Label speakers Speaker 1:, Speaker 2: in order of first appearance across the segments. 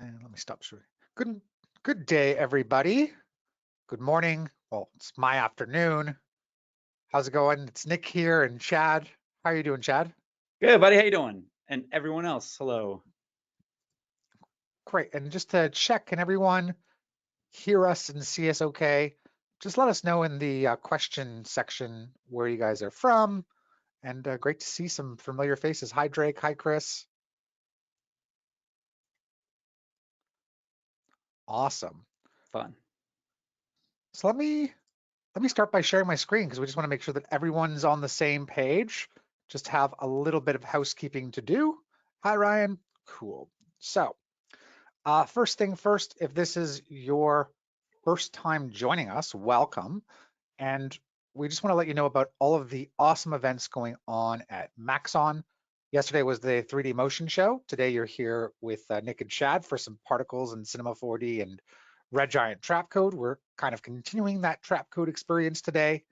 Speaker 1: And let me stop sharing. Good day, everybody. Good morning. Well, it's my afternoon. How's it going? It's Nick here and Chad. How are you doing, Chad?
Speaker 2: Good, buddy. How you doing? And everyone else, hello.
Speaker 1: Great. And just to check, can everyone hear us and see us okay? Just let us know in the question section where you guys are from. And great to see some familiar faces. Hi, Drake. Hi, Chris. Awesome.
Speaker 2: Fun.
Speaker 1: So let me start by sharing my screen because we just want to make sure that everyone's on the same page. Just have a little bit of housekeeping to do. Hi, Ryan. Cool. So first thing first, if this is your first time joining us, welcome. And we just want to let you know about all of the awesome events going on at Maxon. Yesterday was the 3D motion show. Today you're here with Nick and Chad for some particles and Cinema 4D and Red Giant Trapcode. We're kind of continuing that Trapcode experience today.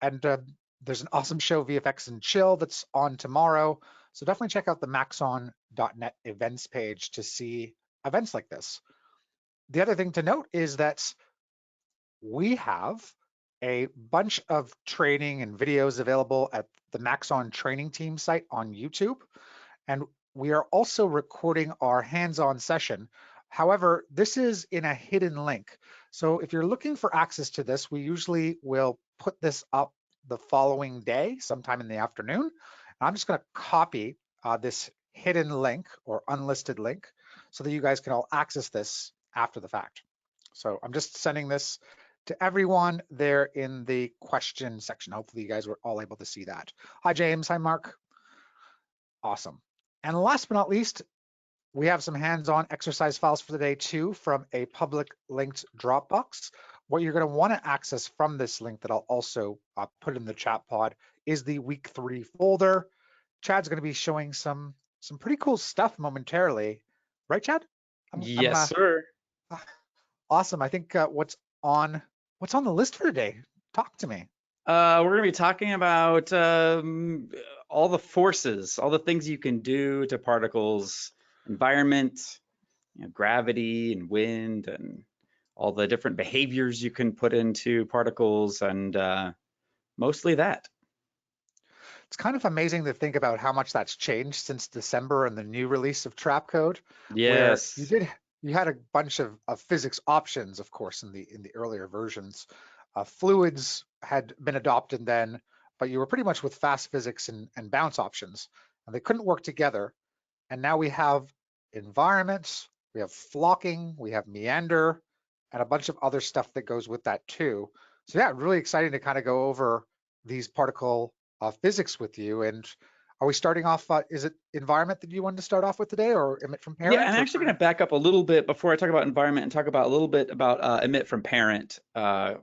Speaker 1: And there's an awesome show, VFX and Chill, that's on tomorrow. So definitely check out the maxon.net events page to see events like this. The other thing to note is that we have a bunch of training and videos available at the Maxon training team site on YouTube. And we are also recording our hands-on session. However, this is in a hidden link. So if you're looking for access to this, we usually will put this up the following day, sometime in the afternoon. And I'm just going to copy this hidden link or unlisted link so that you guys can all access this after the fact. So I'm just sending this to everyone there in the question section. Hopefully you guys were all able to see that. Hi, James. Hi, Mark. Awesome. And last but not least, we have some hands-on exercise files for the day too from a public linked Dropbox. What you're going to want to access from this link that I'll also put in the chat pod is the week 3 folder. Chad's going to be showing some pretty cool stuff momentarily, right, Chad?
Speaker 2: Yes, sir.
Speaker 1: Awesome. I think what's on the list for today? Talk to me.
Speaker 2: We're going to be talking about all the forces, all the things you can do to particles, environment, gravity and wind, and all the different behaviors you can put into particles, and mostly that.
Speaker 1: It's kind of amazing to think about how much that's changed since December and the new release of Trapcode.
Speaker 2: Yes.
Speaker 1: Where you had a bunch of physics options, of course, in the earlier versions. Fluids had been adopted then, but you were pretty much with fast physics and bounce options, and they couldn't work together. And now we have environments, we have flocking, we have meander, and a bunch of other stuff that goes with that too. So yeah, really exciting to kind of go over these particle physics with you. And are we starting off, is it environment that you wanted to start off with today, or emit from parent?
Speaker 2: Yeah, I'm actually going to back up a little bit before I talk about environment and talk about a little bit about emit from parent,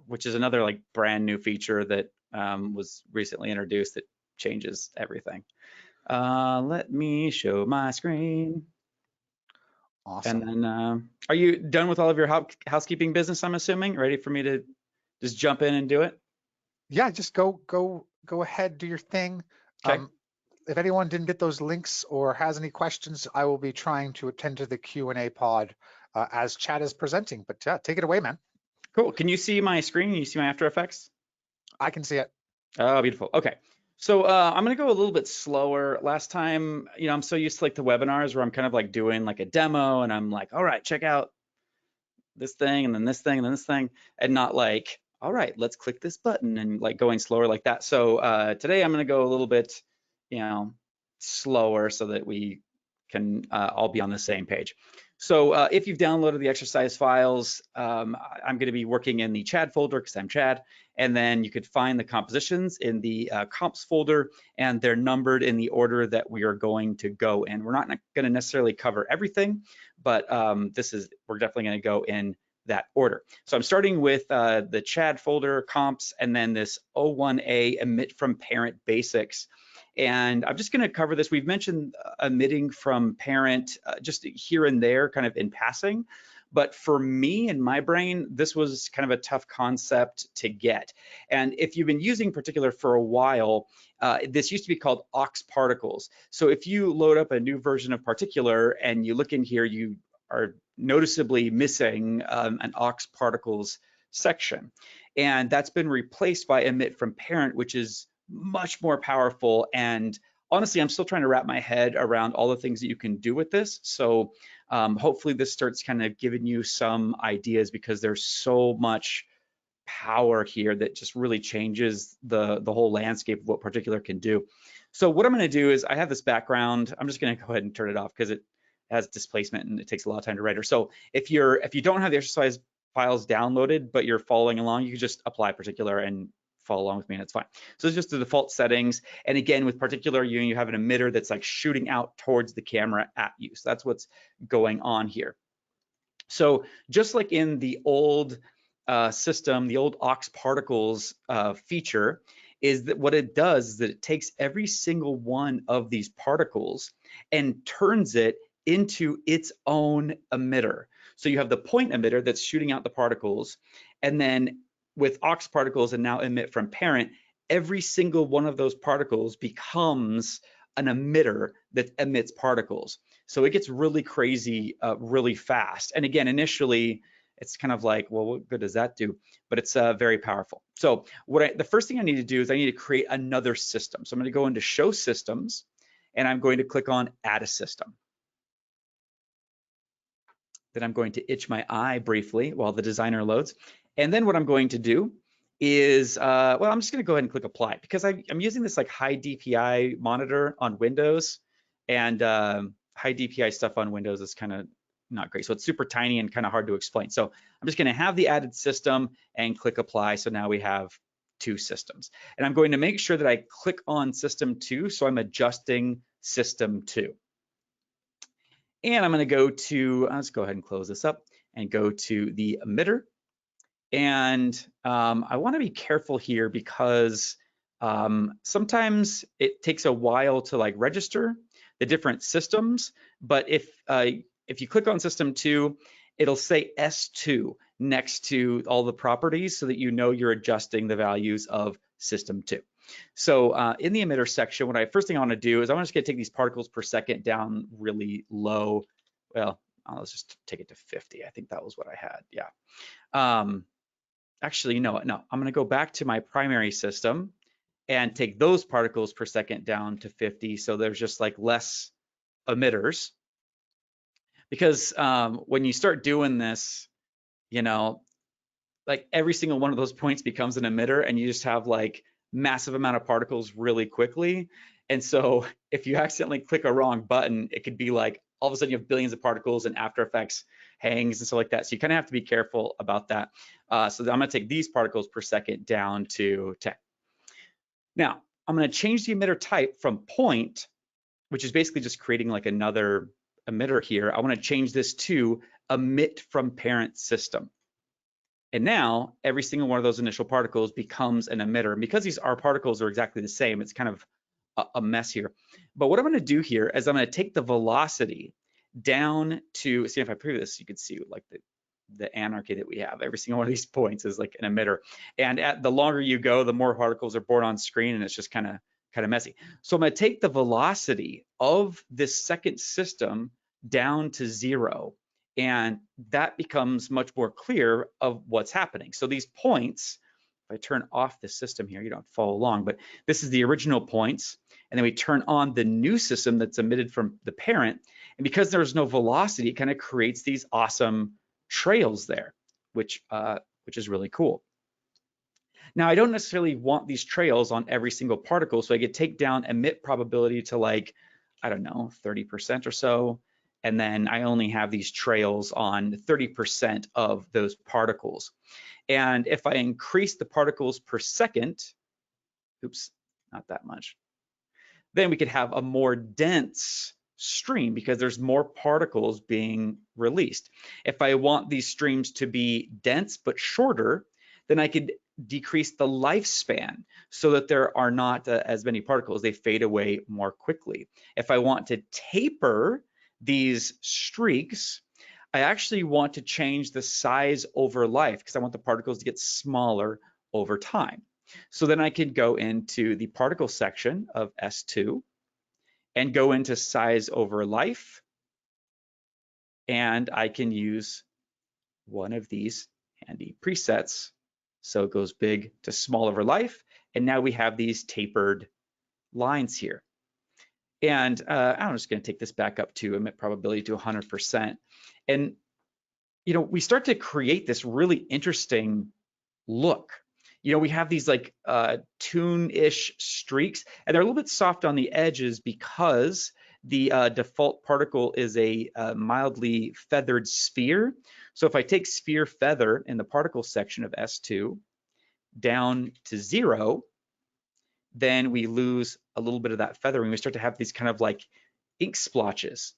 Speaker 2: which is another like brand new feature that was recently introduced that changes everything. Let me show my screen.
Speaker 1: Awesome.
Speaker 2: And then, are you done with all of your housekeeping business, I'm assuming? Ready for me to just jump in and do it?
Speaker 1: Yeah, just go ahead, do your thing.
Speaker 2: Okay.
Speaker 1: If anyone didn't get those links or has any questions, I will be trying to attend to the Q&A pod as Chad is presenting. But take it away, man.
Speaker 2: Cool. Can you see my screen? Can you see my After Effects?
Speaker 1: I can see it.
Speaker 2: Oh, beautiful. Okay. So I'm going to go a little bit slower. Last time, I'm so used to like the webinars where I'm kind of like doing like a demo and I'm like, all right, check out this thing and then this thing and then this thing, and not like, all right, let's click this button and like going slower like that. So today I'm going to go a little bit, slower so that we can all be on the same page. So if you've downloaded the exercise files, I'm going to be working in the Chad folder because I'm Chad, and then you could find the compositions in the comps folder, and they're numbered in the order that we are going to go in. We're not going to necessarily cover everything, but we're definitely going to go in that order. So I'm starting with the Chad folder comps, and then this O1A emit from parent basics. And I'm just going to cover this. We've mentioned emitting from parent just here and there, kind of in passing. But for me and my brain, this was kind of a tough concept to get. And if you've been using Particular for a while, this used to be called aux particles. So if you load up a new version of Particular and you look in here, you are noticeably missing an aux particles section. And that's been replaced by emit from parent, which is much more powerful. And honestly, I'm still trying to wrap my head around all the things that you can do with this. So hopefully this starts kind of giving you some ideas, because there's so much power here that just really changes the whole landscape of what particular can do. So what I'm going to do is, I have this background. I'm just going to go ahead and turn it off because it has displacement and it takes a lot of time to render. So if you don't have the exercise files downloaded but you're following along, you can just apply particular and follow along with me, and it's fine. So it's just the default settings. And again, with particular, you have an emitter that's like shooting out towards the camera at you. So that's what's going on here. So just like in the old system, the old aux particles feature, is that what it does is that it takes every single one of these particles and turns it into its own emitter. So you have the point emitter that's shooting out the particles, and then with aux particles and now emit from parent, every single one of those particles becomes an emitter that emits particles. So it gets really crazy really fast. And again, initially, it's kind of like, well, what good does that do? But it's very powerful. So the first thing I need to do is I need to create another system. So I'm going to go into Show Systems, and I'm going to click on Add a System. Then I'm going to itch my eye briefly while the designer loads. And then what I'm going to do is, well, I'm just going to go ahead and click Apply, because I'm using this like high DPI monitor on Windows, and high DPI stuff on Windows is kind of not great. So it's super tiny and kind of hard to explain. So I'm just going to have the added system and click Apply. So now we have two systems. And I'm going to make sure that I click on System 2. So I'm adjusting System 2. And I'm going to go to, let's go ahead and close this up and go to the emitter. And I want to be careful here, because sometimes it takes a while to like register the different systems. But if you click on System 2, it'll say S2 next to all the properties, so that you know you're adjusting the values of System 2. So in the emitter section, first thing I want to do is I'm just going to take these particles per second down really low. Well, let's just take it to 50. I think that was what I had. Yeah. Actually, no. I'm going to go back to my primary system and take those particles per second down to 50. So there's just like less emitters. Because when you start doing this, like every single one of those points becomes an emitter, and you just have like massive amount of particles really quickly. And so if you accidentally click a wrong button, it could be like all of a sudden you have billions of particles and After Effects hangs and stuff like that. So you kind of have to be careful about that. So I'm going to take these particles per second down to 10. Now I'm going to change the emitter type from point, which is basically just creating like another emitter here. I want to change this to emit from parent system. And now every single one of those initial particles becomes an emitter. And because our particles are exactly the same, it's kind of a mess here. But what I'm going to do here is I'm going to take the velocity down to, see if I preview this, you can see like the anarchy that we have. Every single one of these points is like an emitter. And the longer you go, the more particles are born on screen, and it's just kind of messy. So I'm going to take the velocity of this second system down to 0. And that becomes much more clear of what's happening. So these points, if I turn off the system here, you don't follow along, but this is the original points. And then we turn on the new system that's emitted from the parent. And because there's no velocity, it kind of creates these awesome trails there, which is really cool. Now, I don't necessarily want these trails on every single particle, so I could take down emit probability to like, I don't know, 30% or so. And then I only have these trails on 30% of those particles. And if I increase the particles per second, oops, not that much, then we could have a more dense stream, because there's more particles being released. If I want these streams to be dense but shorter, then I could decrease the lifespan so that there are not as many particles. They fade away more quickly. If I want to taper these streaks, I actually want to change the size over life, because I want the particles to get smaller over time. So then I can go into the particle section of S2 and go into size over life. and I can use one of these handy presets. So it goes big to small over life. And now we have these tapered lines here. And I'm just going to take this back up to emit probability to 100%. And, you know, we start to create this really interesting look. You know, we have these like toon-ish streaks, and they're a little bit soft on the edges because the default particle is a mildly feathered sphere. So if I take sphere feather in the particle section of S2 down to 0, then we lose a little bit of that feathering. We start to have these kind of like ink splotches.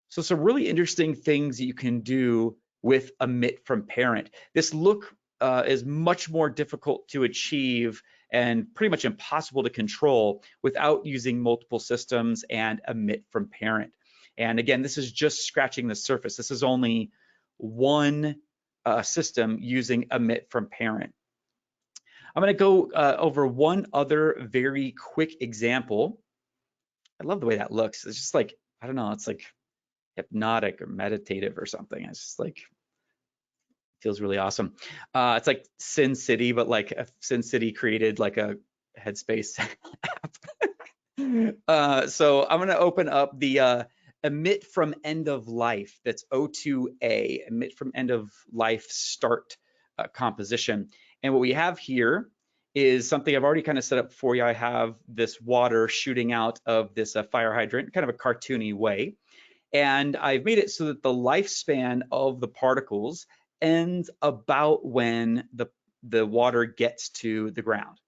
Speaker 2: So some really interesting things you can do with emit from parent. This look is much more difficult to achieve and pretty much impossible to control without using multiple systems and emit from parent. And again, this is just scratching the surface. This is only one system using emit from parent. I'm going to go over one other very quick example. I love the way that looks. It's just like, I don't know, it's like hypnotic or meditative or something. It's just like, feels really awesome. It's like Sin City, but like Sin City created like a Headspace app. So I'm going to open up the emit from end of life. That's O2A, emit from end of life start composition. And what we have here is something I've already kind of set up for you. I have this water shooting out of this fire hydrant, kind of a cartoony way. And I've made it so that the lifespan of the particles ends about when the water gets to the ground.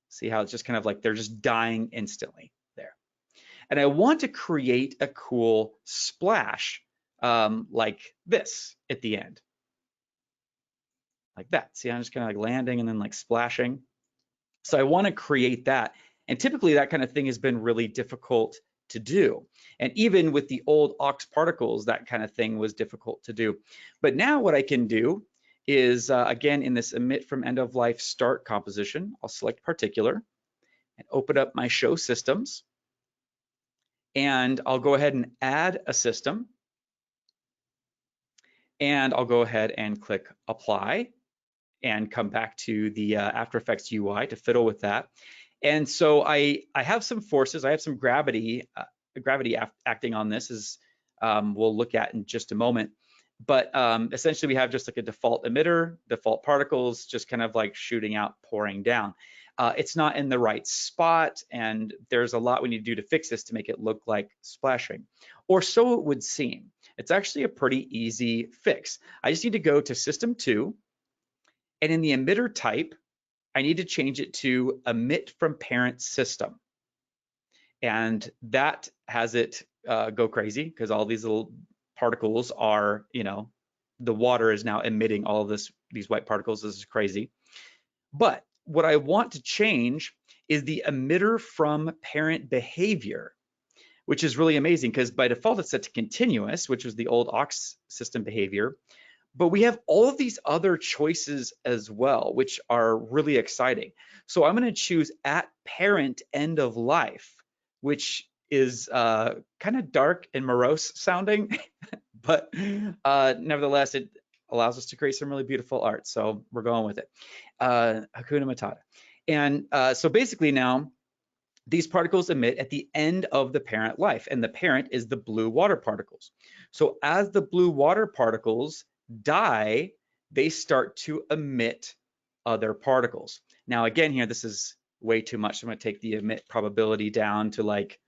Speaker 2: See how it's just kind of like they're just dying instantly there. And I want to create a cool splash like this at the end. Like that. See, I'm just kind of like landing and then like splashing. So I want to create that. And typically that kind of thing has been really difficult to do. And even with the old aux particles, that kind of thing was difficult to do. But now what I can do is, again, in this emit from end of life start composition, I'll select particular and open up my show systems. And I'll go ahead and add a system. And I'll go ahead and click apply and come back to the After Effects UI to fiddle with that. And so I have some forces. I have some gravity acting on this, as we'll look at in just a moment. But essentially, we have just like a default emitter, default particles, just kind of like shooting out, pouring down. It's not in the right spot, and there's a lot we need to do to fix this to make it look like splashing, or so it would seem. It's actually a pretty easy fix. I just need to go to System 2, and in the emitter type, I need to change it to emit from parent system. And that has it go crazy because all these little particles are, you know, the water is now emitting all of these white particles. This is crazy. But what I want to change is the emitter from parent behavior, which is really amazing because by default it's set to continuous, which was the old aux system behavior. But we have all of these other choices as well, which are really exciting. So I'm going to choose at parent end of life, which is kind of dark and morose sounding, but nevertheless, it allows us to create some really beautiful art. So we're going with it. Hakuna Matata. And so basically now, these particles emit at the end of the parent life, and the parent is the blue water particles. So as the blue water particles die, they start to emit other particles. Now again here, this is way too much. So I'm going to take the emit probability down to like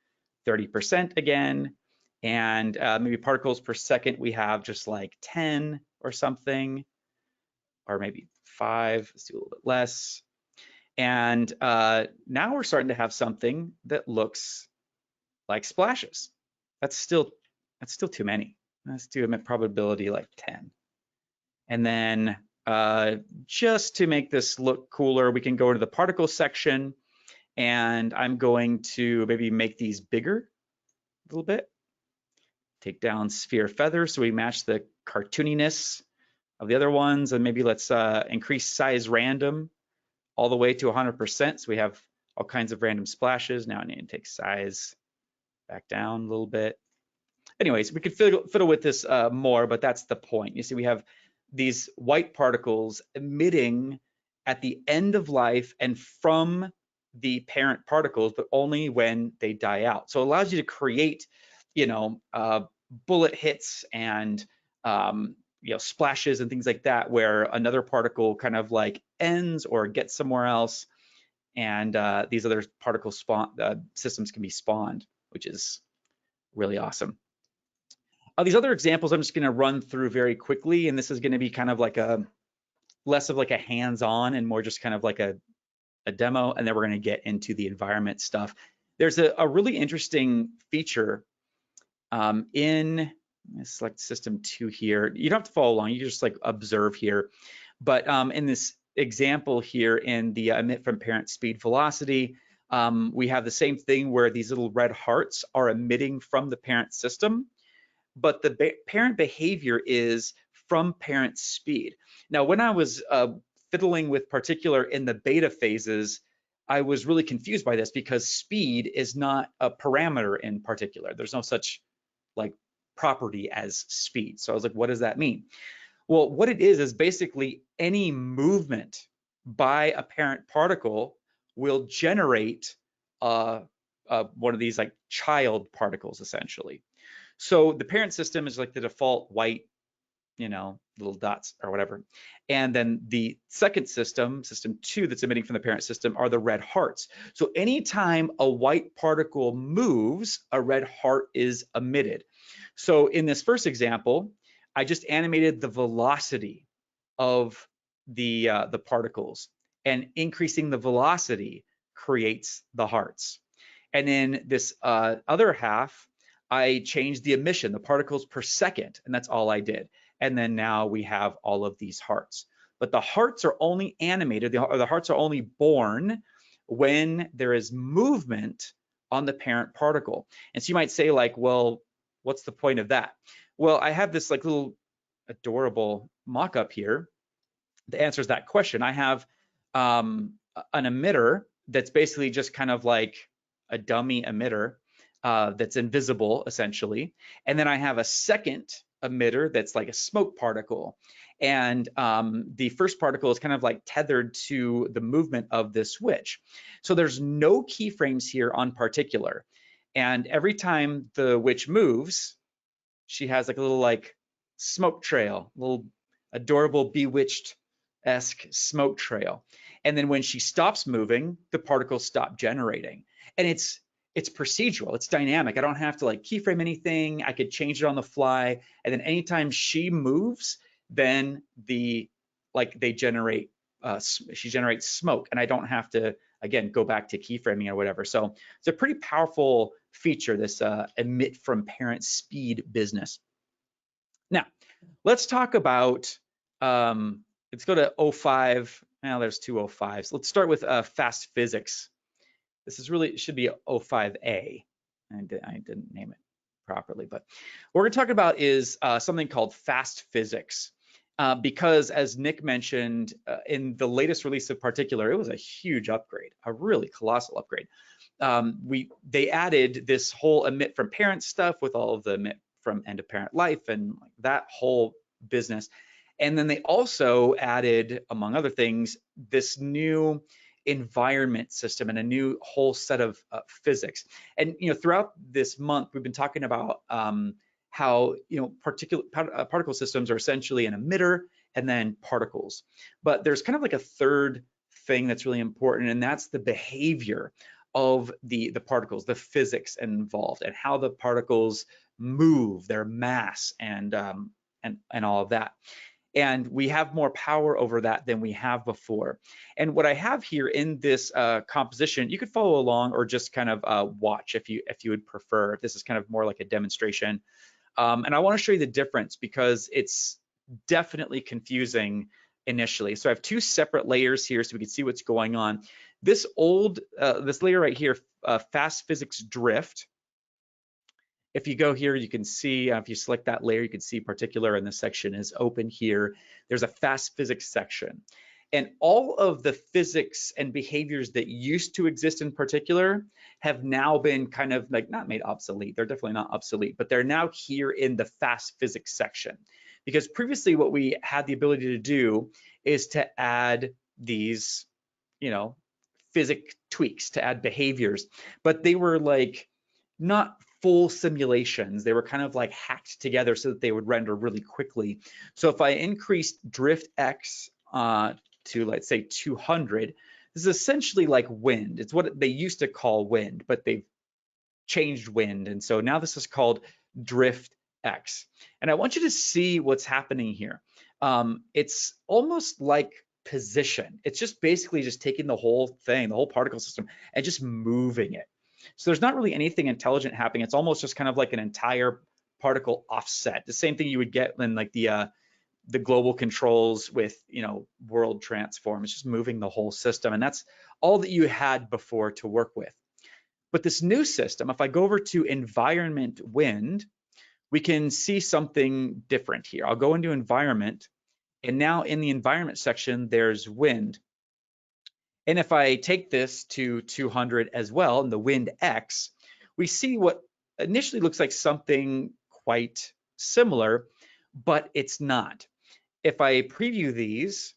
Speaker 2: 30% again, and maybe particles per second we have just like 10 or something, or maybe 5. Let's do a little bit less. And now we're starting to have something that looks like splashes. That's still too many. Let's do emit probability like 10. And then just to make this look cooler, we can go to the particle section, and I'm going to maybe make these bigger a little bit. Take down sphere feather so we match the cartooniness of the other ones, and maybe let's increase size random all the way to 100%. So we have all kinds of random splashes. Now I need to take size back down a little bit. anyways, we could fiddle with this more, but that's the point. You see, we have these white particles emitting at the end of life and from the parent particles, but only when they die out. So it allows you to create, bullet hits and splashes and things like that, where another particle kind of like ends or gets somewhere else, and these other particle systems can be spawned, which is really awesome. These other examples I'm just going to run through very quickly, and this is going to be kind of like less of like a hands-on and more just kind of like a demo, and then we're going to get into the environment stuff. There's a really interesting feature in, let's select system 2 here. You don't have to follow along, you just like observe here. But in this example here in the emit from parent speed velocity, we have the same thing where these little red hearts are emitting from the parent system, but the parent behavior is from parent speed. Now, when I was fiddling with particular in the beta phases, I was really confused by this because speed is not a parameter in particular. There's no such like property as speed. So I was like, what does that mean? Well, what it is basically any movement by a parent particle will generate one of these like child particles essentially. So the parent system is like the default white, little dots or whatever. And then the second system 2 that's emitting from the parent system are the red hearts. So anytime a white particle moves, a red heart is emitted. So in this first example, I just animated the velocity of the particles, and increasing the velocity creates the hearts. And in this other half, I changed the emission, the particles per second, and that's all I did. And then now we have all of these hearts. But the hearts are only animated, or the hearts are only born when there is movement on the parent particle. And so you might say like, well, what's the point of that? Well, I have this like little adorable mock-up here that answers that question. I have an emitter that's basically just kind of like a dummy emitter that's invisible essentially. And then I have a second emitter that's like a smoke particle. And the first particle is kind of like tethered to the movement of this switch. So there's no keyframes here on particular. And every time the witch moves, she has like a little like smoke trail, little adorable Bewitched-esque smoke trail. And then when she stops moving, the particles stop generating. And it's procedural, it's dynamic. I don't have to like keyframe anything. I could change it on the fly. And then anytime she moves, then she generates smoke, and I don't have to, again, go back to keyframing or whatever. So it's a pretty powerful feature, this emit from parent speed business. Now, let's talk about, let's go to 05. Now there's two 05s. Let's start with fast physics. This is really, it should be 05A. I didn't name it properly, but what we're going to talk about is something called fast physics. Because as Nick mentioned, in the latest release of Particular, it was a huge upgrade, a really colossal upgrade. They added this whole emit from parent stuff with all of the emit from end of parent life and that whole business. And then they also added, among other things, this new environment system and a new whole set of physics. And throughout this month, we've been talking about how particle systems are essentially an emitter and then particles. But there's kind of like a third thing that's really important, and that's the behavior of the particles, the physics involved, and how the particles move, their mass, and all of that. And we have more power over that than we have before. And what I have here in this composition, you could follow along or just kind of watch if you would prefer. This is kind of more like a demonstration. And I want to show you the difference because it's definitely confusing initially. So I have two separate layers here so we can see what's going on. This layer right here, fast physics drift. If you go here, you can see, if you select that layer, you can see Particular, and this section is open here. There's a fast physics section. And all of the physics and behaviors that used to exist in particular have now been kind of like not made obsolete. They're definitely not obsolete, but they're now here in the fast physics section. Because previously what we had the ability to do is to add these, physics tweaks, to add behaviors, but they were like not full simulations. They were kind of like hacked together so that they would render really quickly. So if I increased drift X to, let's say, 200, this is essentially like wind. It's what they used to call wind, but they've changed wind. And so now this is called drift X. And I want you to see what's happening here. It's almost like position. It's just basically just taking the whole thing, the whole particle system, and just moving it. So there's not really anything intelligent happening. It's almost just kind of like an entire particle offset. The same thing you would get in like the global controls with, world transform. It's just moving the whole system. And that's all that you had before to work with. But this new system, if I go over to environment wind, we can see something different here. I'll go into environment, and now in the environment section, there's wind. And if I take this to 200 as well, in the wind X, we see what initially looks like something quite similar, but it's not. If I preview these,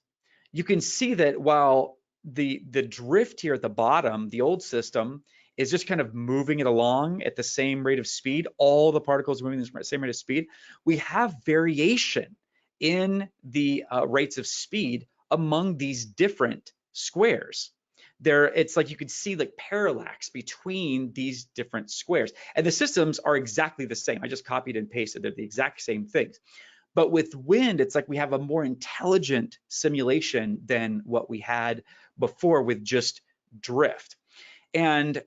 Speaker 2: you can see that while the drift here at the bottom, the old system, is just kind of moving it along at the same rate of speed, all the particles moving at the same rate of speed, we have variation in the rates of speed among these different squares. It's like you could see like parallax between these different squares. And the systems are exactly the same. I just copied and pasted. They're the exact same things. But with wind, it's like we have a more intelligent simulation than what we had before with just drift. And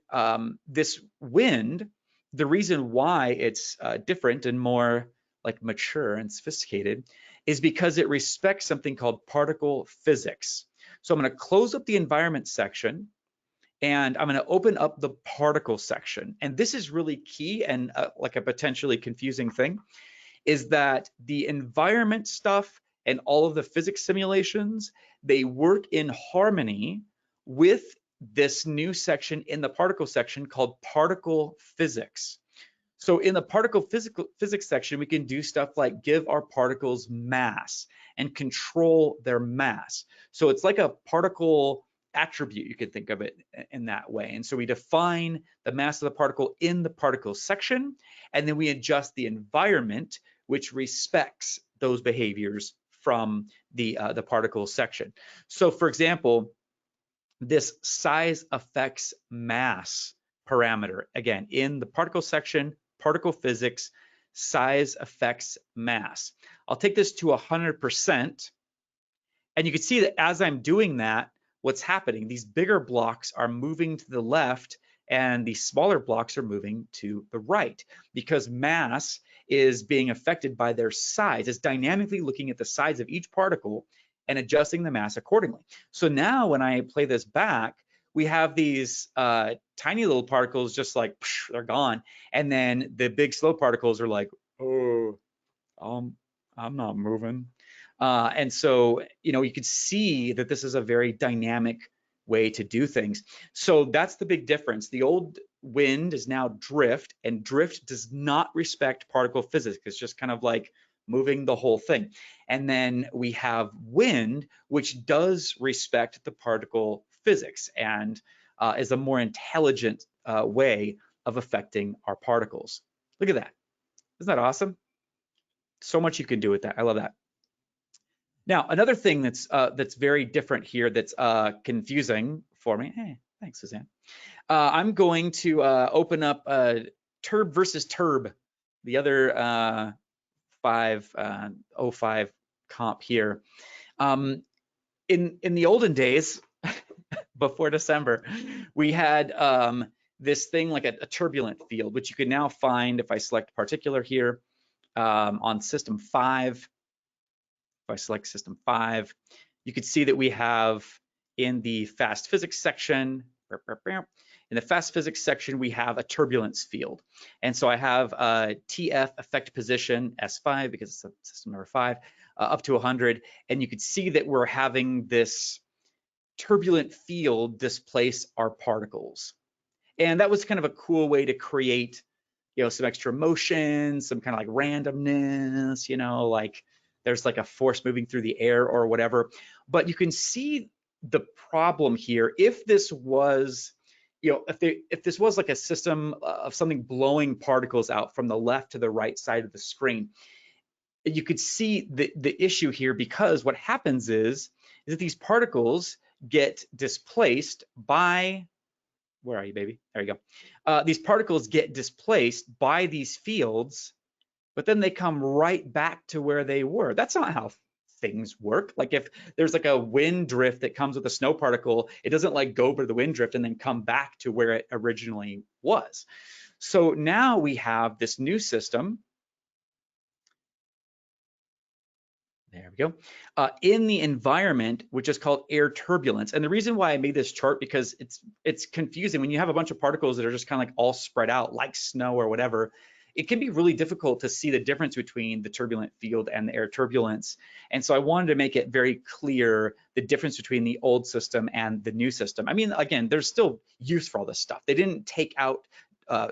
Speaker 2: this wind, the reason why it's different and more like mature and sophisticated is because it respects something called particle physics. So I'm going to close up the environment section, and I'm going to open up the particle section. And this is really key and like a potentially confusing thing, is that the environment stuff and all of the physics simulations, they work in harmony with this new section in the particle section called particle physics. So in the particle physics section, we can do stuff like give our particles mass and control their mass. So it's like a particle attribute, you could think of it in that way. And so we define the mass of the particle in the particle section, and then we adjust the environment, which respects those behaviors from the particle section. So for example, this size affects mass parameter, again, in the particle section, particle physics, size affects mass. I'll take this to 100%, and you can see that as I'm doing that, what's happening, these bigger blocks are moving to the left and the smaller blocks are moving to the right because mass is being affected by their size. It's dynamically looking at the size of each particle and adjusting the mass accordingly. So now when I play this back, we have these tiny little particles just like, they're gone. And then the big slow particles are like, oh, I'm not moving. And so, you could see that this is a very dynamic way to do things. So that's the big difference. The old wind is now drift, and drift does not respect particle physics. It's just kind of like moving the whole thing. And then we have wind, which does respect the particle physics and is a more intelligent way of affecting our particles. Look at that. Isn't that awesome? So much you can do with that. I love that. Now, another thing that's very different here that's confusing for me. Hey, thanks, Suzanne. I'm going to open up Turb versus Turb, the other 505 comp here. In the olden days, before December, we had this thing like a turbulent field, which you can now find if I select particular here on system 5. If I select system 5, you can see that we have in the fast physics section, we have a turbulence field. And so I have TF effect position S5 because it's system number 5. up to 100, and you could see that we're having this turbulent field displace our particles. And that was kind of a cool way to create, some extra motion, some kind of like randomness, like there's like a force moving through the air or whatever. But you can see the problem here. If this was, if this was like a system of something blowing particles out from the left to the right side of the screen, you could see the issue here, because what happens is that these particles get displaced by, where are you, baby? There you go. These particles get displaced by these fields, but then they come right back to where they were. That's not how things work. Like if there's like a wind drift that comes with a snow particle, it doesn't like go over the wind drift and then come back to where it originally was. So now we have this new system. There we go. In the environment, which is called air turbulence. And the reason why I made this chart, because it's confusing when you have a bunch of particles that are just kind of like all spread out like snow or whatever. It can be really difficult to see the difference between the turbulent field and the air turbulence. And so I wanted to make it very clear the difference between the old system and the new system. I mean, again, there's still use for all this stuff. They didn't take out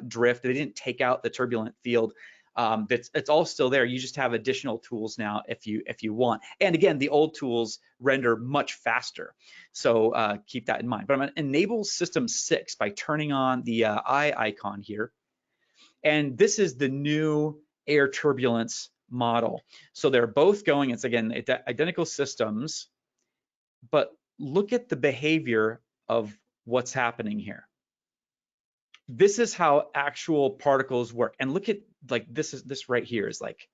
Speaker 2: drift. They didn't take out the turbulent field. It's all still there. You just have additional tools now if you want. And again, the old tools render much faster. So keep that in mind. But I'm going to enable system 6 by turning on the eye icon here. And this is the new air turbulence model. So they're both going, it's again, identical systems, but look at the behavior of what's happening here. This is how actual particles work. And look at like this right here is like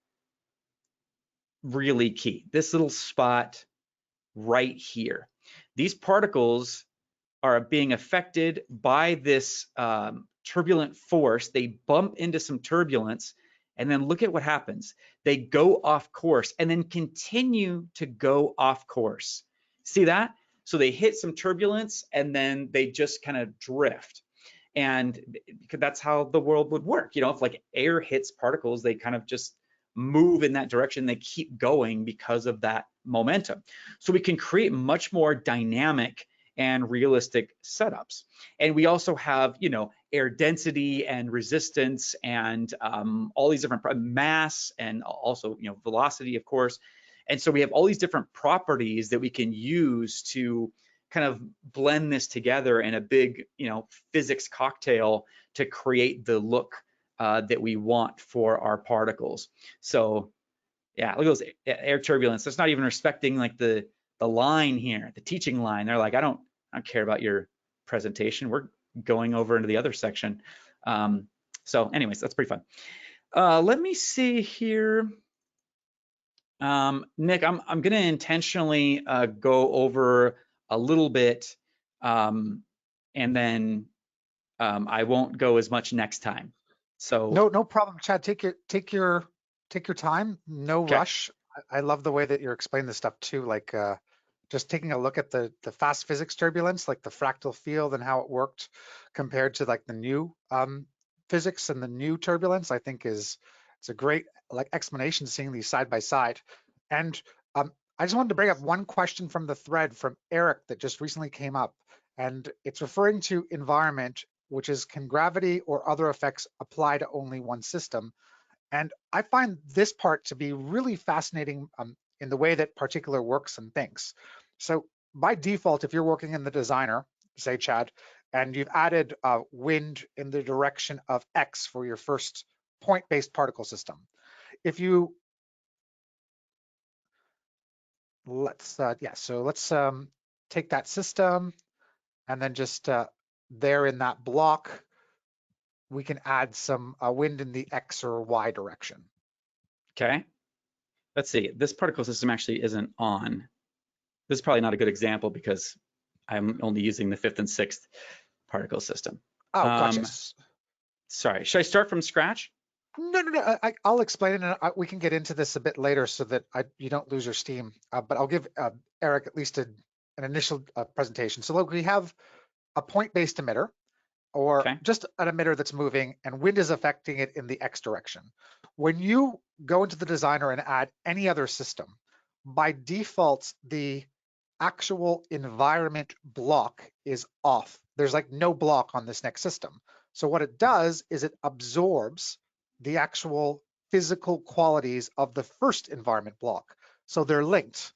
Speaker 2: really key. This little spot right here. These particles are being affected by this turbulent force. They bump into some turbulence, and then look at what happens. They go off course and then continue to go off course. See that? So they hit some turbulence and then they just kind of drift. And that's how the world would work. If like air hits particles, they kind of just move in that direction. They keep going because of that momentum. So we can create much more dynamic and realistic setups. And we also have, air density and resistance and all these different mass and also, velocity, of course. And so we have all these different properties that we can use to kind of blend this together in a big, physics cocktail to create the look that we want for our particles. So yeah, look at those air turbulence. That's not even respecting like the line here, the teaching line. They're like, I don't care about your presentation. We're going over into the other section. So anyways, that's pretty fun. Let me see here. Nick, I'm going to intentionally go over a little bit, and then I won't go as much next time. So
Speaker 1: no problem, Chad. Take your time. No rush. I love the way that you're explaining this stuff too. Like just taking a look at the fast physics turbulence, like the fractal field and how it worked compared to like the new physics and the new turbulence. I think it's a great like explanation, seeing these side by side. And I just wanted to bring up one question from the thread from Eric that just recently came up, and it's referring to environment, which is, can gravity or other effects apply to only one system? And I find this part to be really fascinating in the way that particular works and thinks. So by default, if you're working in the designer, say Chad, and you've added wind in the direction of X for your first point-based particle system, if you let's take that system and then just there in that block, we can add some wind in the X or Y direction.
Speaker 2: Okay. Let's see. This particle system actually isn't on. This is probably not a good example because I'm only using the 5th and 6th particle system.
Speaker 1: Oh, gotcha.
Speaker 2: Sorry. Should I start from scratch?
Speaker 1: No. I'll explain it, and we can get into this a bit later so that you don't lose your steam. But I'll give Eric at least an initial presentation. So look, we have a point-based emitter, or just an emitter that's moving, and wind is affecting it in the X direction. When you go into the designer and add any other system, by default, the actual environment block is off. There's like no block on this next system. So what it does is it absorbs the actual physical qualities of the first environment block. So they're linked.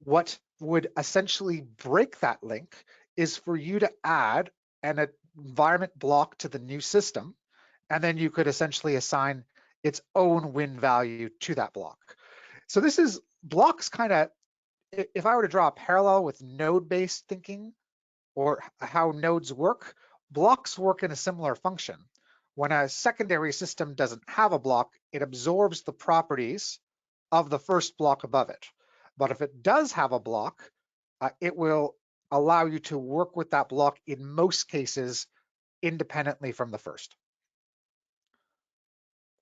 Speaker 1: What would essentially break that link is for you to add an environment block to the new system, and then you could essentially assign its own win value to that block. So this is blocks kind of, if I were to draw a parallel with node-based thinking or how nodes work, blocks work in a similar function. When a secondary system doesn't have a block, it absorbs the properties of the first block above it. But if it does have a block, it will allow you to work with that block in most cases independently from the first.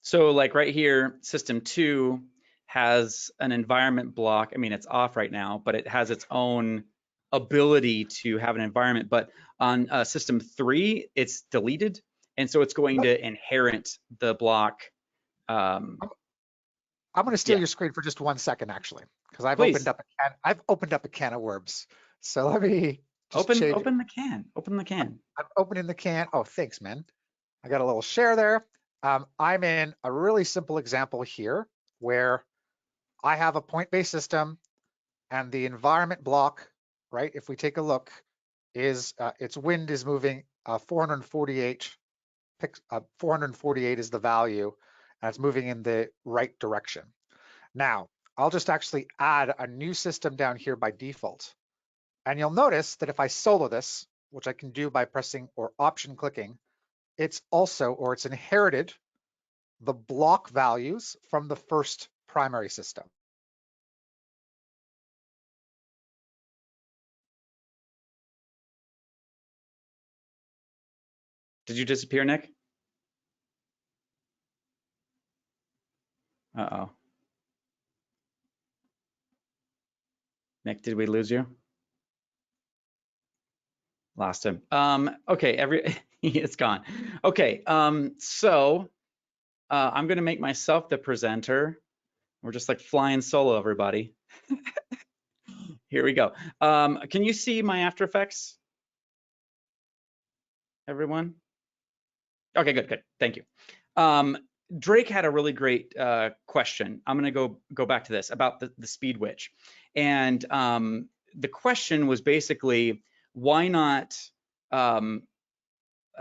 Speaker 2: So like right here, system 2 has an environment block. I mean, it's off right now, but it has its own ability to have an environment. But on system 3, it's deleted. And so it's going to inherit the block.
Speaker 1: I'm going to steal
Speaker 2: Yeah,
Speaker 1: your screen for just 1 second, actually, because I've
Speaker 2: please
Speaker 1: opened up a can of worms. So let me just
Speaker 2: open
Speaker 1: change.
Speaker 2: open the can. Open the can.
Speaker 1: I'm opening the can. Oh, thanks, man. I got a little share there. I'm in a really simple example here where I have a point-based system and the environment block, right? If we take a look, is its wind is moving 448. 448 is the value, and it's moving in the right direction. Now, I'll just actually add a new system down here by default. And you'll notice that if I solo this, which I can do by pressing or option clicking, it's inherited the block values from the first primary system.
Speaker 2: Did you disappear, Nick? Uh-oh. Nick, did we lose you? Lost him. Okay, it's gone. Okay, so I'm gonna make myself the presenter. We're just like flying solo, everybody. Here we go. Can you see my After Effects, everyone? Okay, good. Thank you. Drake had a really great question. I'm gonna go back to this about the speed witch, and the question was basically, why not? I'm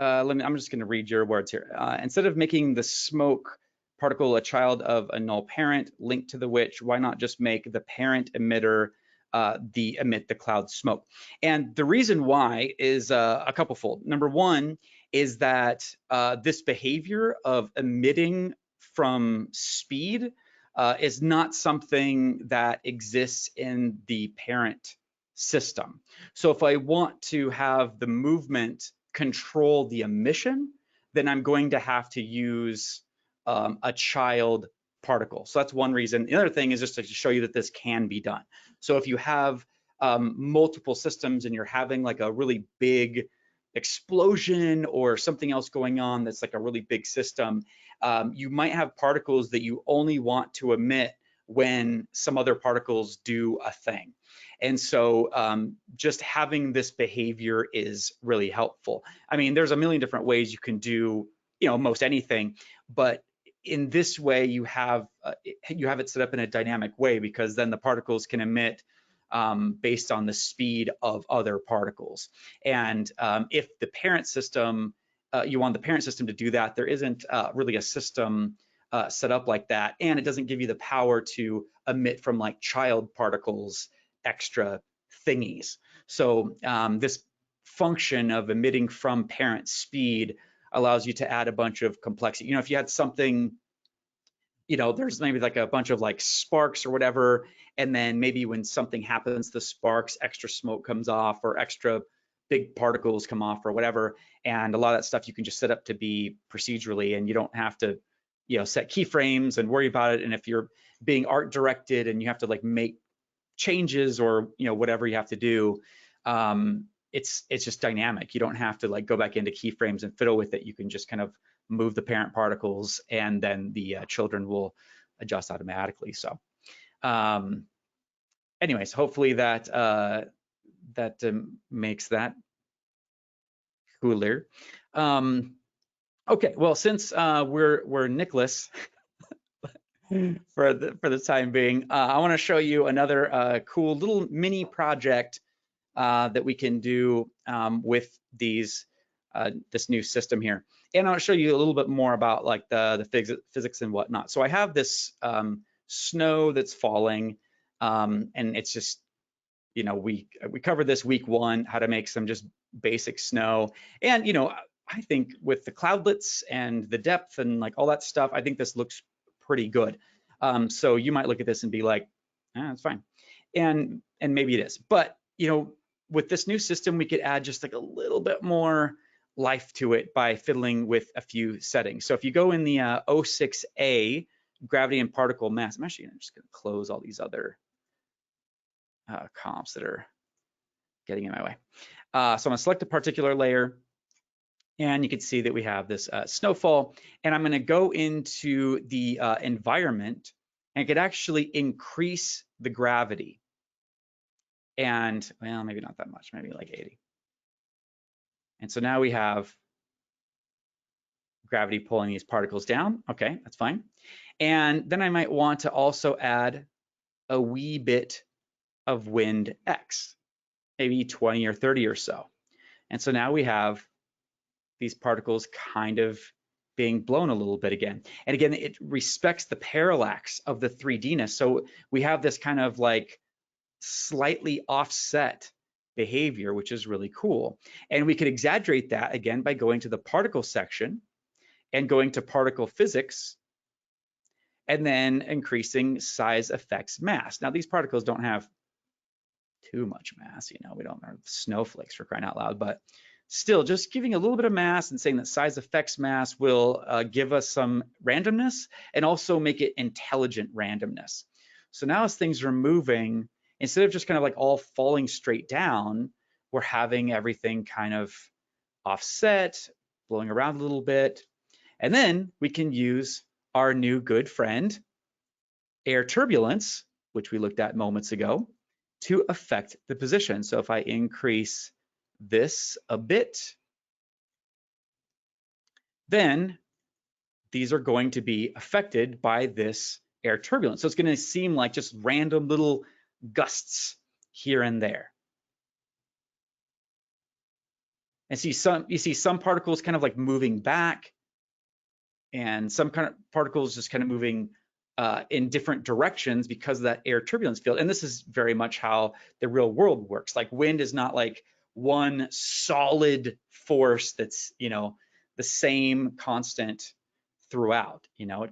Speaker 2: just gonna read your words here. Instead of making the smoke particle a child of a null parent linked to the witch, why not just make the parent emitter emit the cloud smoke? And the reason why is a couple fold. Number one is that this behavior of emitting from speed is not something that exists in the parent system. So if I want to have the movement control the emission, then I'm going to have to use a child particle. So that's one reason. The other thing is just to show you that this can be done. So if you have multiple systems and you're having like a really big explosion or something else going on that's like a really big system, you might have particles that you only want to emit when some other particles do a thing. And so just having this behavior is really helpful. I mean, there's a million different ways you can do, most anything, but in this way you have it set up in a dynamic way, because then the particles can emit based on the speed of other particles. And if the parent system, you want the parent system to do that, there isn't really a system set up like that, and it doesn't give you the power to emit from like child particles extra thingies. So this function of emitting from parent speed allows you to add a bunch of complexity. If you had something, there's maybe like a bunch of like sparks or whatever, and then maybe when something happens to the sparks, extra smoke comes off or extra big particles come off or whatever. And a lot of that stuff you can just set up to be procedurally, and you don't have to, set keyframes and worry about it. And if you're being art directed and you have to like make changes or whatever you have to do, it's just dynamic. You don't have to like go back into keyframes and fiddle with it. You can just kind of move the parent particles, and then the children will adjust automatically. So anyways, hopefully that makes that cooler. Okay, well, since we're Nicholas for the time being, I want to show you another cool little mini project that we can do with this new system here. And I'll show you a little bit more about like the physics and whatnot. So I have this snow that's falling, and it's just, you know, we covered this week 1, how to make some just basic snow. And, you know, I think with the cloudlets and the depth and like all that stuff, I think this looks pretty good. So you might look at this and be like, it's fine. And maybe it is. But, you know, with this new system, we could add just like a little bit more life to it by fiddling with a few settings. So if you go in the 06A, gravity and particle mass, I'm actually just gonna close all these other comps that are getting in my way. So I'm gonna select a particular layer, and you can see that we have this snowfall, and I'm gonna go into the environment, and I could actually increase the gravity. And well, maybe not that much, maybe like 80. And so now we have gravity pulling these particles down. Okay, that's fine. And then I might want to also add a wee bit of wind X, maybe 20 or 30 or so. And so now we have these particles kind of being blown a little bit again. And again, it respects the parallax of the 3D-ness. So we have this kind of like slightly offset behavior, which is really cool. And we could exaggerate that again by going to the particle section and going to particle physics, and then increasing size effects mass. Now these particles don't have too much mass, you know, we don't have snowflakes for crying out loud, but still just giving a little bit of mass and saying that size effects mass will give us some randomness and also make it intelligent randomness. So now as things are moving, instead of just kind of like all falling straight down, we're having everything kind of offset, blowing around a little bit. And then we can use our new good friend, air turbulence, which we looked at moments ago, to affect the position. So if I increase this a bit, then these are going to be affected by this air turbulence. So it's going to seem like just random little gusts here and there. And you see some particles kind of like moving back, and some kind of particles just kind of moving in different directions because of that air turbulence field. And this is very much how the real world works. Like wind is not like one solid force that's, you know, the same constant throughout. You know,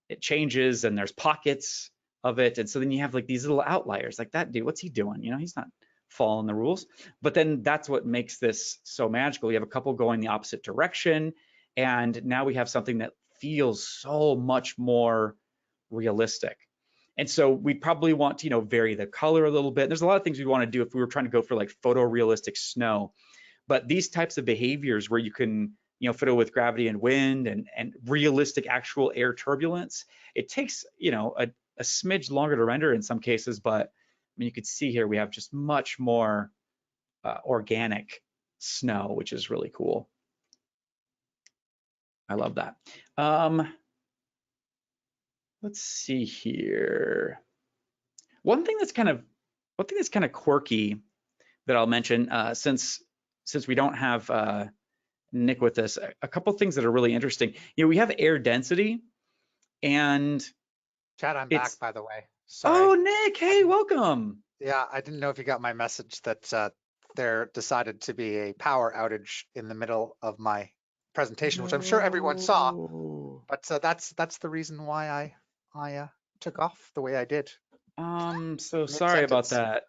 Speaker 2: it changes, and there's pockets of it. And so then you have like these little outliers, like that dude, what's he doing? You know, he's not following the rules. But then that's what makes this so magical. You have a couple going the opposite direction, and now we have something that feels so much more realistic. And so we probably want to, you know, vary the color a little bit. There's a lot of things we want to do if we were trying to go for like photorealistic snow. But these types of behaviors where you can, you know, fiddle with gravity and wind and realistic actual air turbulence, it takes, you know, a smidge longer to render in some cases, but I mean, you could see here we have just much more organic snow, which is really cool. I love that. Let's see here. One thing that's kind of quirky that I'll mention, since we don't have Nick with us, a couple things that are really interesting. You know, we have air density, and
Speaker 1: Chad, I'm back, by the way.
Speaker 2: Sorry. Oh, Nick, hey, welcome.
Speaker 1: Yeah, I didn't know if you got my message that there decided to be a power outage in the middle of my presentation, which I'm sure everyone saw. But that's the reason why I took off the way I did.
Speaker 2: So sorry about that.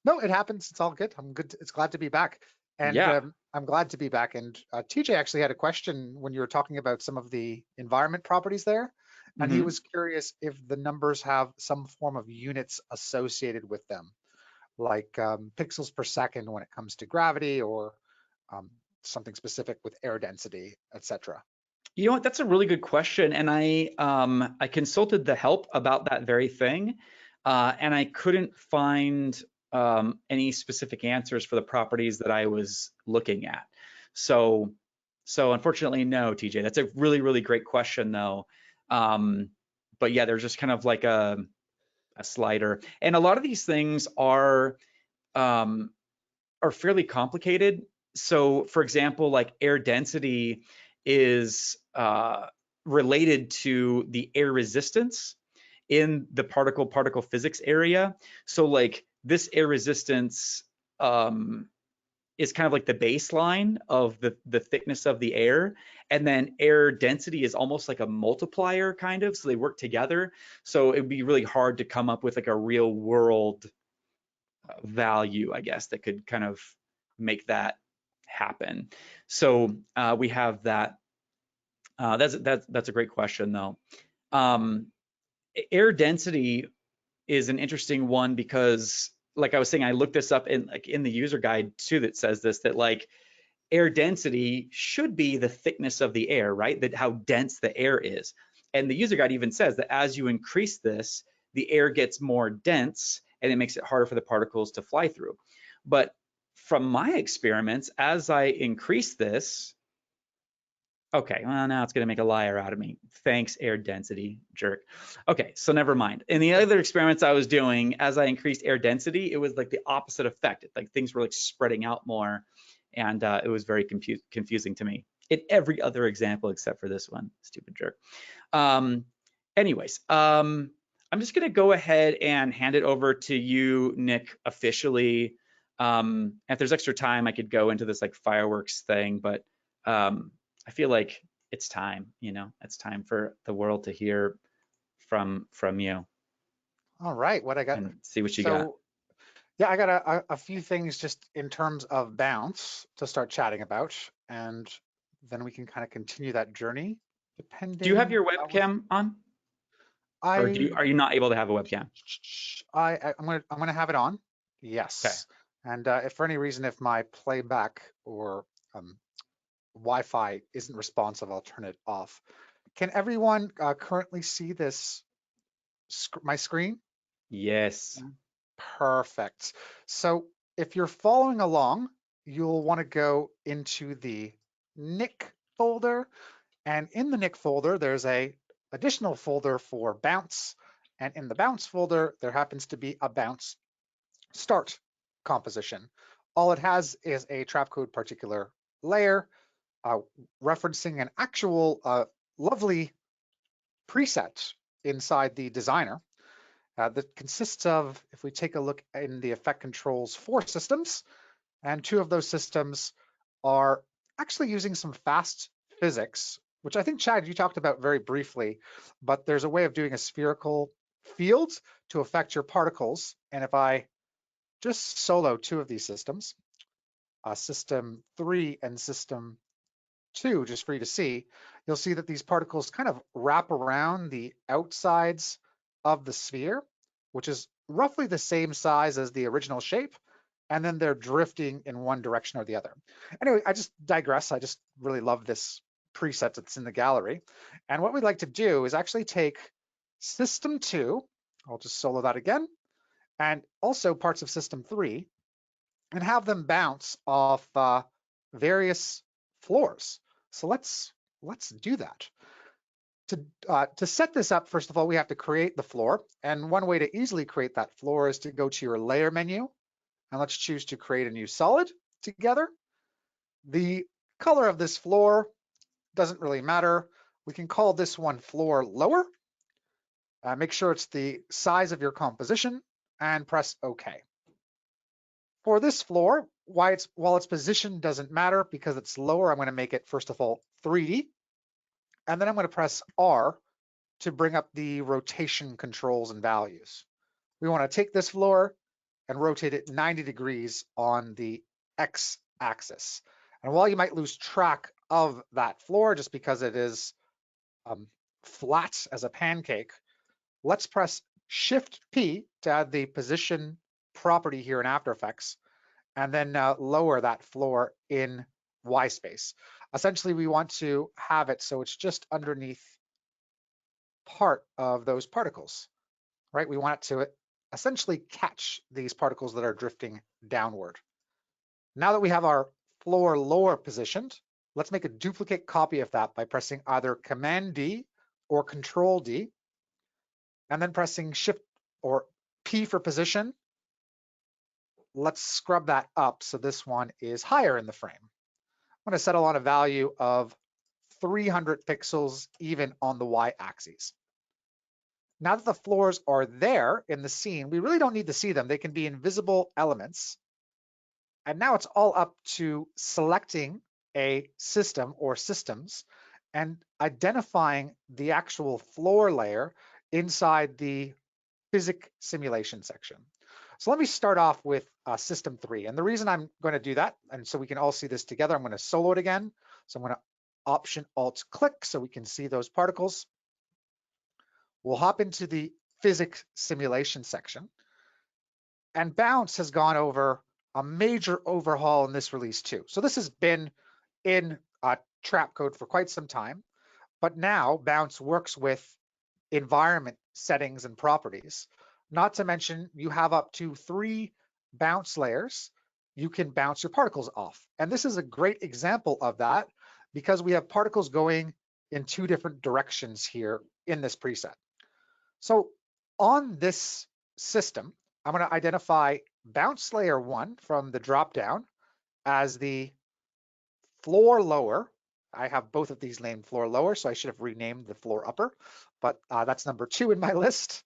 Speaker 1: No, it happens. It's all good. I'm good. It's glad to be back. And yeah. I'm glad to be back. And TJ actually had a question when you were talking about some of the environment properties there. And he was curious if the numbers have some form of units associated with them, like pixels per second when it comes to gravity, or something specific with air density, etc.
Speaker 2: You know what? That's a really good question. And I consulted the help about that very thing. and I couldn't find any specific answers for the properties that I was looking at. So unfortunately, no, TJ. That's a really, really great question, though. But yeah, there's just kind of like a slider, and a lot of these things are fairly complicated. So, for example, like air density is related to the air resistance in the particle physics area. So like this air resistance is kind of like the baseline of the thickness of the air, and then air density is almost like a multiplier kind of, so they work together. So it would be really hard to come up with like a real world value, I guess, that could kind of make that happen. So we have that. That's a great question though. Air density is an interesting one because, like I was saying, I looked this up in the user guide too that says this, that like air density should be the thickness of the air, right? That how dense the air is. And the user guide even says that as you increase this, the air gets more dense and it makes it harder for the particles to fly through. But from my experiments, as I increase this, okay, well, now it's going to make a liar out of me. Thanks, air density, jerk. Okay, so never mind. In the other experiments I was doing, as I increased air density, it was like the opposite effect. Like things were like spreading out more, and it was very confusing to me. In every other example except for this one, stupid jerk. Anyways, I'm just going to go ahead and hand it over to you, Nick, officially. If there's extra time, I could go into this like fireworks thing, but I feel like it's time, it's time for the world to hear from you.
Speaker 1: All right, what I got.
Speaker 2: And see what you got.
Speaker 1: Yeah, I got a few things just in terms of bounce to start chatting about, and then we can kind of continue that journey. Depending.
Speaker 2: Do you have your webcam on? Or are you not able to have a webcam?
Speaker 1: I'm gonna have it on. Yes. Okay. And if for any reason, if my playback or Wi-Fi isn't responsive, I'll turn it off. Can everyone currently see this, my screen?
Speaker 2: Yes.
Speaker 1: Perfect. So if you're following along, you'll want to go into the Nick folder. And in the Nick folder, there's a additional folder for bounce. And in the bounce folder, there happens to be a bounce start composition. All it has is a Trapcode particular layer referencing an actual lovely preset inside the designer that consists of, if we take a look in the effect controls, 4 systems, and 2 of those systems are actually using some fast physics, which I think, Chad, you talked about very briefly, but there's a way of doing a spherical field to affect your particles. And if I just solo 2 of these systems, system 3 and system 2, just for you to see, you'll see that these particles kind of wrap around the outsides of the sphere, which is roughly the same size as the original shape, and then they're drifting in one direction or the other. Anyway, I just digress. I just really love this preset that's in the gallery. And what we'd like to do is actually take system 2, I'll just solo that again, and also parts of system 3, and have them bounce off various floors. So let's do that. To set this up, first of all, we have to create the floor. And one way to easily create that floor is to go to your layer menu, and let's choose to create a new solid together. The color of this floor doesn't really matter. We can call this one floor lower. Make sure it's the size of your composition and press OK. For this floor, while its position doesn't matter because it's lower, I'm going to make it, first of all, 3D. And then I'm going to press R to bring up the rotation controls and values. We want to take this floor and rotate it 90 degrees on the X axis. And while you might lose track of that floor just because it is flat as a pancake, let's press Shift P to add the position property here in After Effects, and then lower that floor in Y space. Essentially, we want to have it so it's just underneath part of those particles, right? We want it to essentially catch these particles that are drifting downward. Now that we have our floor lower positioned, let's make a duplicate copy of that by pressing either Command D or Control D, and then pressing Shift or P for position. Let's scrub that up so this one is higher in the frame. I'm going to settle on a value of 300 pixels even on the y-axis. Now that the floors are there in the scene, we really don't need to see them. They can be invisible elements. And now it's all up to selecting a system or systems and identifying the actual floor layer inside the physics simulation section. So let me start off with system 3. And the reason I'm going to do that, and so we can all see this together, I'm going to solo it again. So I'm going to Option Alt click so we can see those particles. We'll hop into the physics simulation section. And Bounce has gone over a major overhaul in this release too. So this has been in Trapcode for quite some time, but now Bounce works with environment settings and properties. Not to mention you have up to 3 bounce layers you can bounce your particles off. And this is a great example of that because we have particles going in 2 different directions here in this preset. So on this system, I'm going to identify bounce layer 1 from the dropdown as the floor lower. I have both of these named floor lower, so I should have renamed the floor upper, but that's number 2 in my list.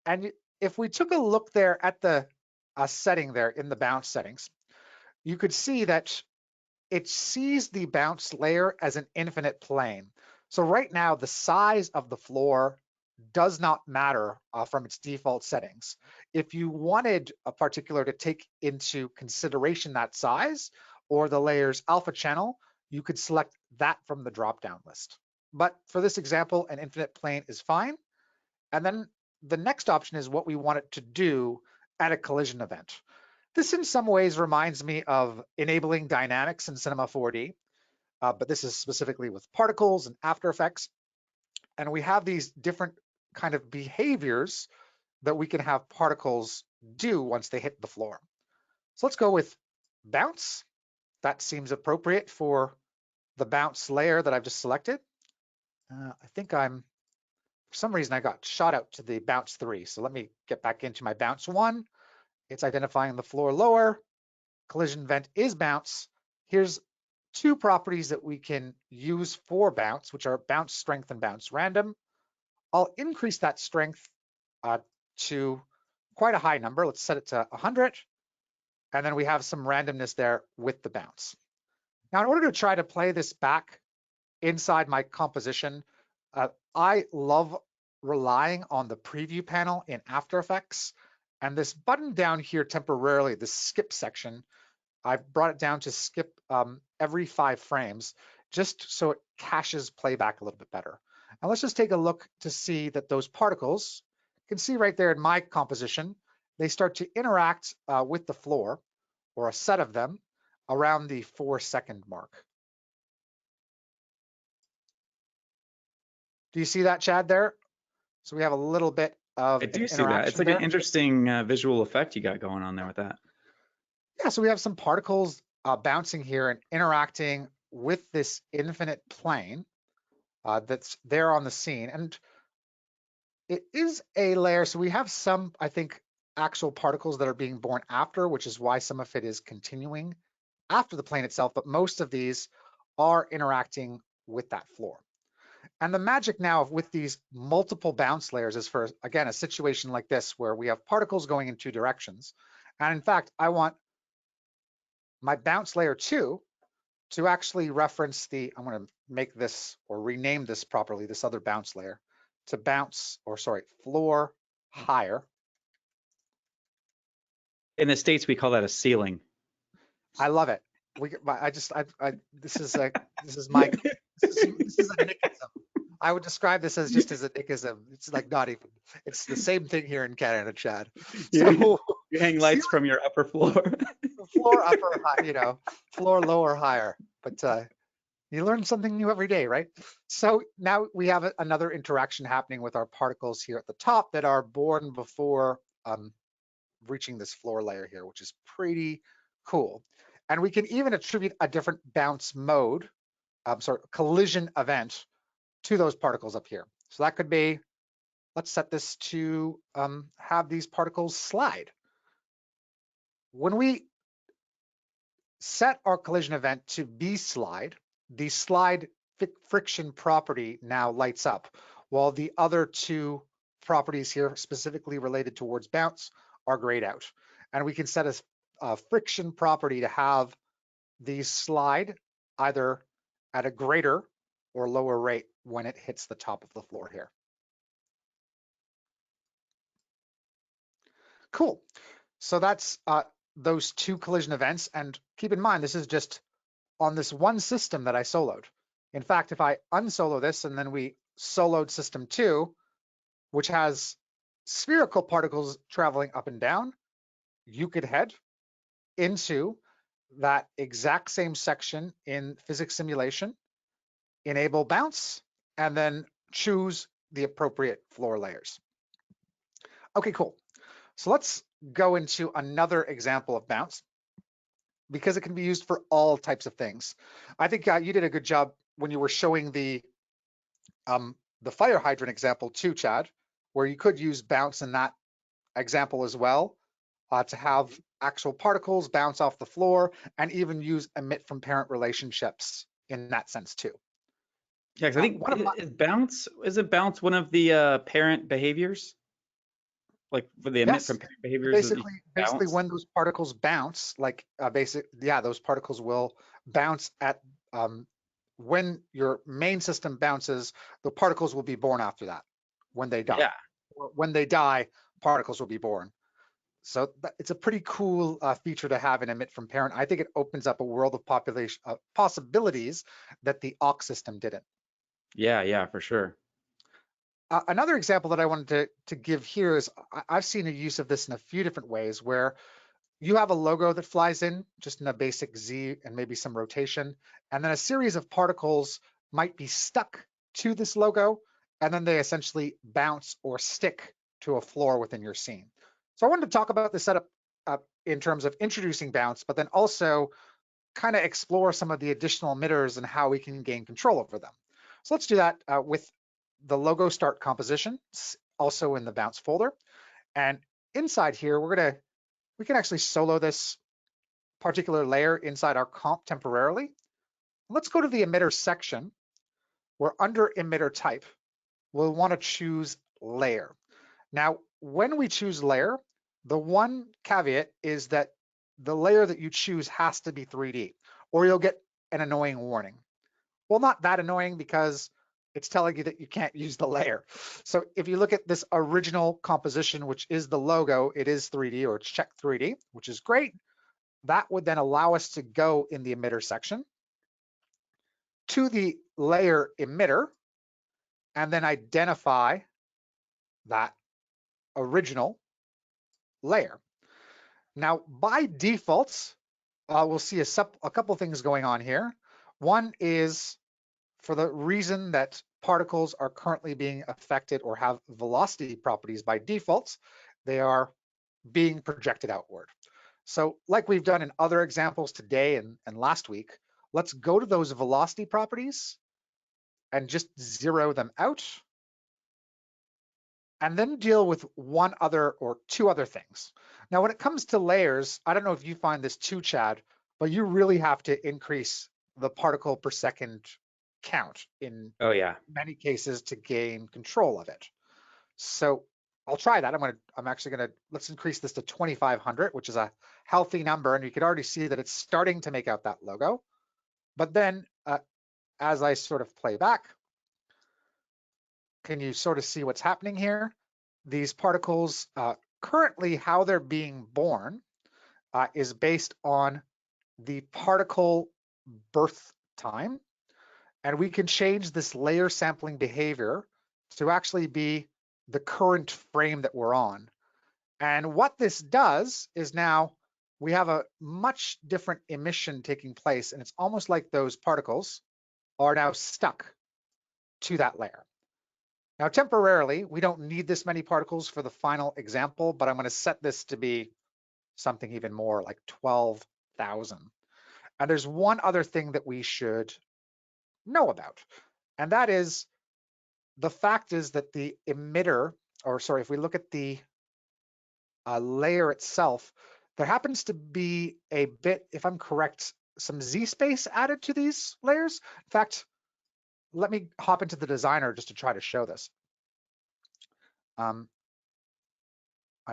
Speaker 1: And if we took a look there at the setting there in the bounce settings, you could see that it sees the bounce layer as an infinite plane. So right now, the size of the floor does not matter from its default settings. If you wanted a particular to take into consideration that size or the layer's alpha channel, you could select that from the drop-down list. But for this example, an infinite plane is fine. And then the next option is what we want it to do at a collision event. This in some ways reminds me of enabling dynamics in Cinema 4D, but this is specifically with particles and After Effects. And we have these different kind of behaviors that we can have particles do once they hit the floor. So let's go with bounce. That seems appropriate for the bounce layer that I've just selected. I think for some reason I got shot out to the bounce 3. So let me get back into my bounce 1. It's identifying the floor lower. Collision event is bounce. Here's 2 properties that we can use for bounce, which are bounce strength and bounce random. I'll increase that strength to quite a high number. Let's set it to 100. And then we have some randomness there with the bounce. Now, in order to try to play this back inside my composition, I love relying on the preview panel in After Effects. And this button down here temporarily, the skip section, I've brought it down to skip every 5 frames, just so it caches playback a little bit better. And let's just take a look to see that those particles, you can see right there in my composition, they start to interact with the floor, or a set of them, around the 4-second mark. Do you see that, Chad, there? So we have a little bit of
Speaker 2: I do see
Speaker 1: interaction
Speaker 2: that. It's like
Speaker 1: there.
Speaker 2: an interesting visual effect you got going on there with that.
Speaker 1: Yeah, so we have some particles bouncing here and interacting with this infinite plane that's there on the scene. And it is a layer, so we have some, I think, actual particles that are being born after, which is why some of it is continuing after the plane itself, but most of these are interacting with that floor. And the magic now with these multiple bounce layers is for, again, a situation like this where we have particles going in 2 directions. And in fact, I want my bounce layer 2 to actually reference I'm going to make this or rename this properly, this other bounce layer, to floor higher.
Speaker 2: In the States, we call that a ceiling.
Speaker 1: I love it. This is a nickism. I would describe this as just as a nickism. It's like not even. It's the same thing here in Canada, Chad. So
Speaker 2: you hang lights from your upper floor.
Speaker 1: Floor upper, floor lower, higher. But you learn something new every day, right? So now we have another interaction happening with our particles here at the top that are born before reaching this floor layer here, which is pretty cool. And we can even attribute a different bounce mode, collision event to those particles up here. So that could be, let's set this to have these particles slide. When we set our collision event to be slide, the slide friction property now lights up, while the other two properties here specifically related towards bounce are grayed out. And we can set a friction property to have the slide either at a greater or lower rate when it hits the top of the floor here. Cool. So that's those two collision events. And keep in mind, this is just on this one system that I soloed. In fact, if I unsolo this and then we soloed system 2, which has spherical particles traveling up and down, you could head into that exact same section in physics simulation, enable bounce, and then choose the appropriate floor layers. Okay, cool. So let's go into another example of bounce, because it can be used for all types of things. I think you did a good job when you were showing the fire hydrant example too, Chad, where you could use bounce in that example as well, to have actual particles bounce off the floor, and even use emit from parent relationships in that sense too.
Speaker 2: Yeah, because I think isn't bounce one of the parent behaviors? Like for the emit
Speaker 1: Yes,
Speaker 2: from parent behaviors,
Speaker 1: basically when those particles bounce, like those particles will bounce at when your main system bounces, the particles will be born after that when they die.
Speaker 2: Yeah.
Speaker 1: Or when they die, particles will be born. So it's a pretty cool feature to have in emit from parent. I think it opens up a world of possibilities that the aux system didn't.
Speaker 2: Yeah, for sure.
Speaker 1: Another example that I wanted to give here is I've seen a use of this in a few different ways, where you have a logo that flies in just in a basic Z and maybe some rotation, and then a series of particles might be stuck to this logo, and then they essentially bounce or stick to a floor within your scene. So I wanted to talk about the setup in terms of introducing bounce, but then also kind of explore some of the additional emitters and how we can gain control over them. So let's do that with the logo start composition, also in the bounce folder. And inside here, we can actually solo this particular layer inside our comp temporarily. Let's go to the emitter section, where under emitter type, we'll want to choose layer. Now, when we choose layer, the one caveat is that the layer that you choose has to be 3D, or you'll get an annoying warning. Well, not that annoying, because it's telling you that you can't use the layer. So if you look at this original composition, which is the logo, it is 3D, or it's checked 3D, which is great. That would then allow us to go in the emitter section to the layer emitter, and then identify that original layer. Now, by default, we'll see a couple things going on here. One is, for the reason that particles are currently being affected or have velocity properties by default, they are being projected outward. So like we've done in other examples today and last week, let's go to those velocity properties and just zero them out, and then deal with one other or two other things. Now, when it comes to layers, I don't know if you find this too, Chad, but you really have to increase the particle per second count in many cases to gain control of it. So I'll try that. Let's increase this to 2,500, which is a healthy number. And you can already see that it's starting to make out that logo. But then as I sort of play back, can you sort of see what's happening here? These particles, currently how they're being born is based on the particle birth time. And we can change this layer sampling behavior to actually be the current frame that we're on. And what this does is now we have a much different emission taking place, and it's almost like those particles are now stuck to that layer. Now, temporarily, we don't need this many particles for the final example, but I'm going to set this to be something even more, like 12,000. And there's one other thing that we should know about, and that is the fact is that the emitter, or sorry, if we look at the layer itself, there happens to be a bit, if I'm correct, some Z space added to these layers. In fact, let me hop into the designer just to try to show this. I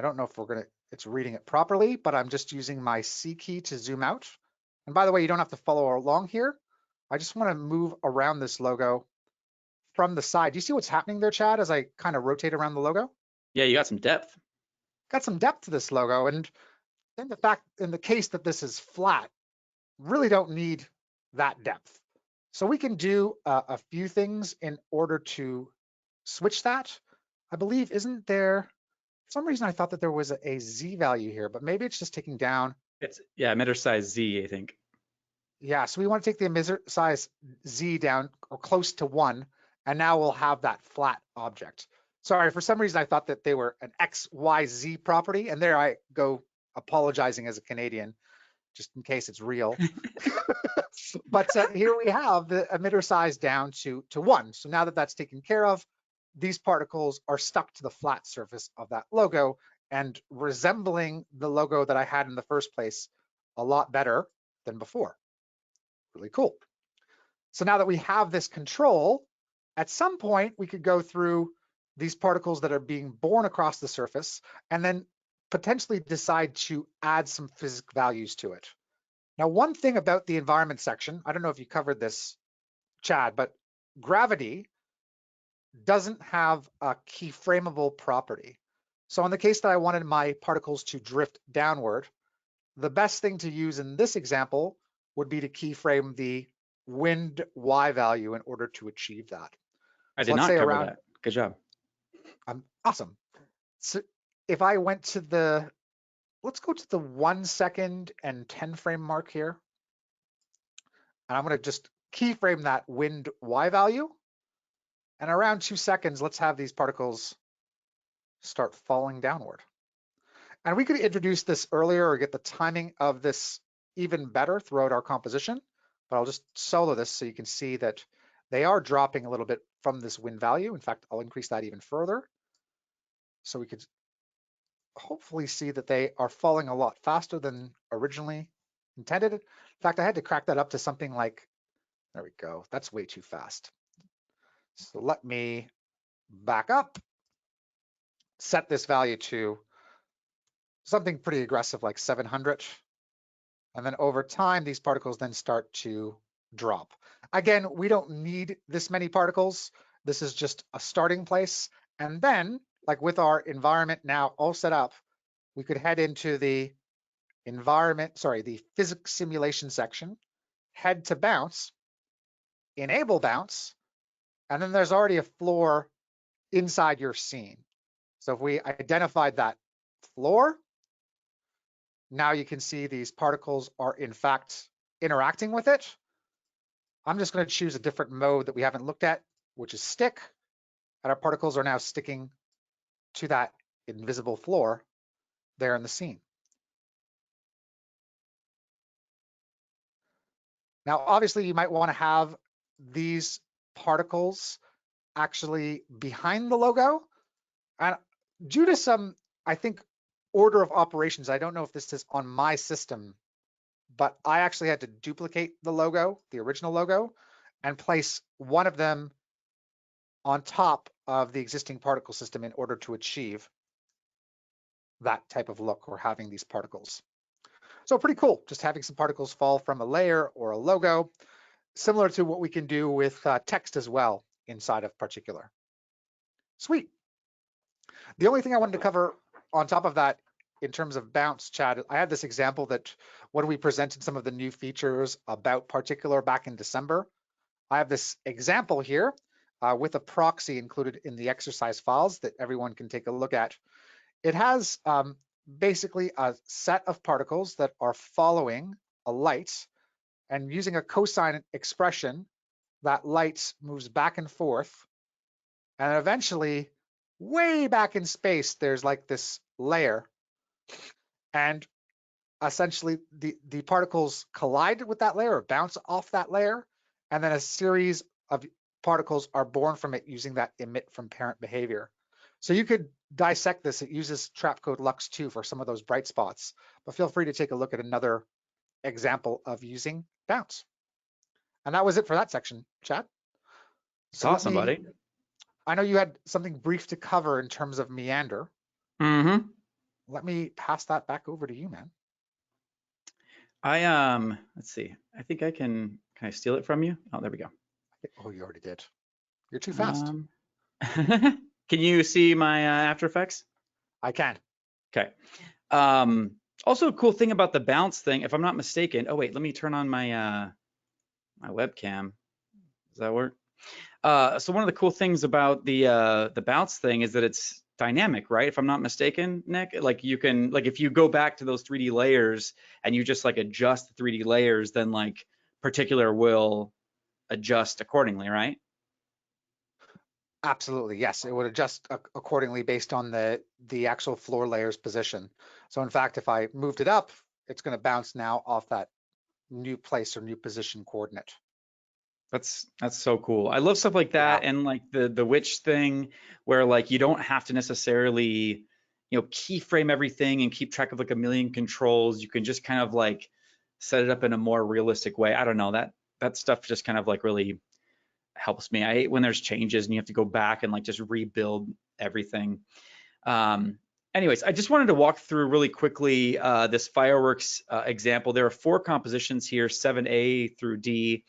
Speaker 1: don't know if it's reading it properly, but I'm just using my C key to zoom out. And by the way, you don't have to follow along here. I just want to move around this logo from the side. Do you see what's happening there, Chad, as I kind of rotate around the logo?
Speaker 2: Yeah, you got some depth.
Speaker 1: Got some depth to this logo. And in the case that this is flat, really don't need that depth. So we can do a few things in order to switch that. I believe, isn't there, for some reason I thought that there was a Z value here, but maybe it's just taking down.
Speaker 2: It's, yeah, emitter size Z, I think.
Speaker 1: Yeah, so we want to take the emitter size Z down or close to 1, and now we'll have that flat object. Sorry, for some reason I thought that they were an X, Y, Z property, and there I go apologizing as a Canadian, just in case it's real. But here we have the emitter size down to 1. So now that that's taken care of, these particles are stuck to the flat surface of that logo and resembling the logo that I had in the first place a lot better than before. Really cool. So now that we have this control, at some point we could go through these particles that are being born across the surface and then potentially decide to add some physics values to it. Now, one thing about the environment section, I don't know if you covered this, Chad, but gravity doesn't have a keyframeable property. So in the case that I wanted my particles to drift downward, the best thing to use in this example would be to keyframe the wind Y value in order to achieve that.
Speaker 2: I
Speaker 1: So
Speaker 2: did
Speaker 1: let's
Speaker 2: not
Speaker 1: say
Speaker 2: cover
Speaker 1: around,
Speaker 2: that. Good job.
Speaker 1: awesome. So if I went to the, let's go to the 1 second and 10 frame mark here. And I'm going to just keyframe that wind Y value. And around 2 seconds, let's have these particles start falling downward. And we could introduce this earlier or get the timing of this even better throughout our composition, but I'll just solo this so you can see that they are dropping a little bit from this wind value. In fact, I'll increase that even further. So we could hopefully see that they are falling a lot faster than originally intended. In fact, I had to crack that up to something like, there we go, that's way too fast. So let me back up, set this value to something pretty aggressive like 700. And then over time, these particles then start to drop. Again, we don't need this many particles. This is just a starting place. And then, like with our environment now all set up, we could head into the the physics simulation section, head to bounce, enable bounce, and then there's already a floor inside your scene. So if we identified that floor, now you can see these particles are in fact interacting with it. I'm just going to choose a different mode that we haven't looked at, which is stick. And our particles are now sticking to that invisible floor there in the scene. Now, obviously, you might want to have these particles actually behind the logo. And due to some, I think, order of operations, I don't know if this is on my system, but I actually had to duplicate the logo, the original logo, and place one of them on top of the existing particle system in order to achieve that type of look or having these particles. So pretty cool, just having some particles fall from a layer or a logo, similar to what we can do with text as well inside of particular. Sweet. The only thing I wanted to cover on top of that in terms of bounce, Chad, I had this example that when we presented some of the new features about particular back in December, I have this example here with a proxy included in the exercise files that everyone can take a look at. It has basically a set of particles that are following a light, and using a cosine expression, that light moves back and forth And eventually, way back in space, there's like this layer, and essentially the particles collide with that layer or bounce off that layer, and then a series of particles are born from it using that emit from parent behavior. So you could dissect this. It uses Trapcode Lux 2 for some of those bright spots, but feel free to take a look at another example of using bounce. And that was it for that section, Chad.
Speaker 2: It's
Speaker 1: So
Speaker 2: awesome, buddy.
Speaker 1: I know you had something brief to cover in terms of Meander.
Speaker 2: Mm-hmm.
Speaker 1: Let me pass that back over to you, man.
Speaker 2: Let's see. I think I can I steal it from you? Oh, there we go.
Speaker 1: Oh, you already did. You're too fast.
Speaker 2: Um, can you see my After Effects?
Speaker 1: I can.
Speaker 2: Okay. Also a cool thing about the bounce thing, if I'm not mistaken. Oh wait, let me turn on my my webcam. Does that work? So one of the cool things about the bounce thing is that it's dynamic, right? If I'm not mistaken, Nick, like you can, like if you go back to those 3D layers and you just like adjust the 3D layers, then like particular will adjust accordingly, right?
Speaker 1: Absolutely, yes. It would adjust accordingly based on the actual floor layer's position. So in fact, if I moved it up, it's going to bounce now off that new place or new position coordinate.
Speaker 2: That's so cool. I love stuff like
Speaker 1: Yeah,
Speaker 2: that, and like the witch thing where like you don't have to necessarily, you know, keyframe everything and keep track of like a million controls. You can just kind of like set it up in a more realistic way. I don't know, that stuff just kind of like really helps me. I hate when there's changes and you have to go back and like just rebuild everything. Um, Anyways, I just wanted to walk through really quickly this fireworks example. There are 4 compositions here, 7A through D.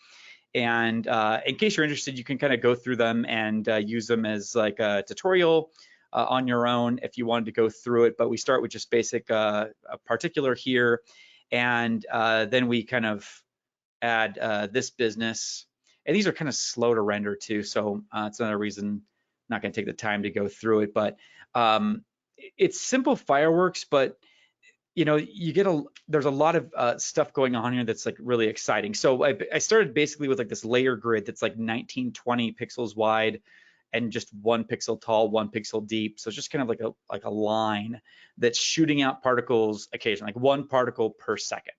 Speaker 2: And in case you're interested, you can kind of go through them and use them as like a tutorial on your own if you wanted to go through it. But we start with just basic particular here. And then we kind of add this business. And these are kind of slow to render too. So it's another reason I'm not going to take the time to go through it. But it's simple fireworks, but you know, there's a lot of stuff going on here that's like really exciting. So I started basically with like this layer grid that's like 1920 pixels wide and just 1 pixel tall, 1 pixel deep. So it's just kind of like a line that's shooting out particles occasionally, like 1 particle per second.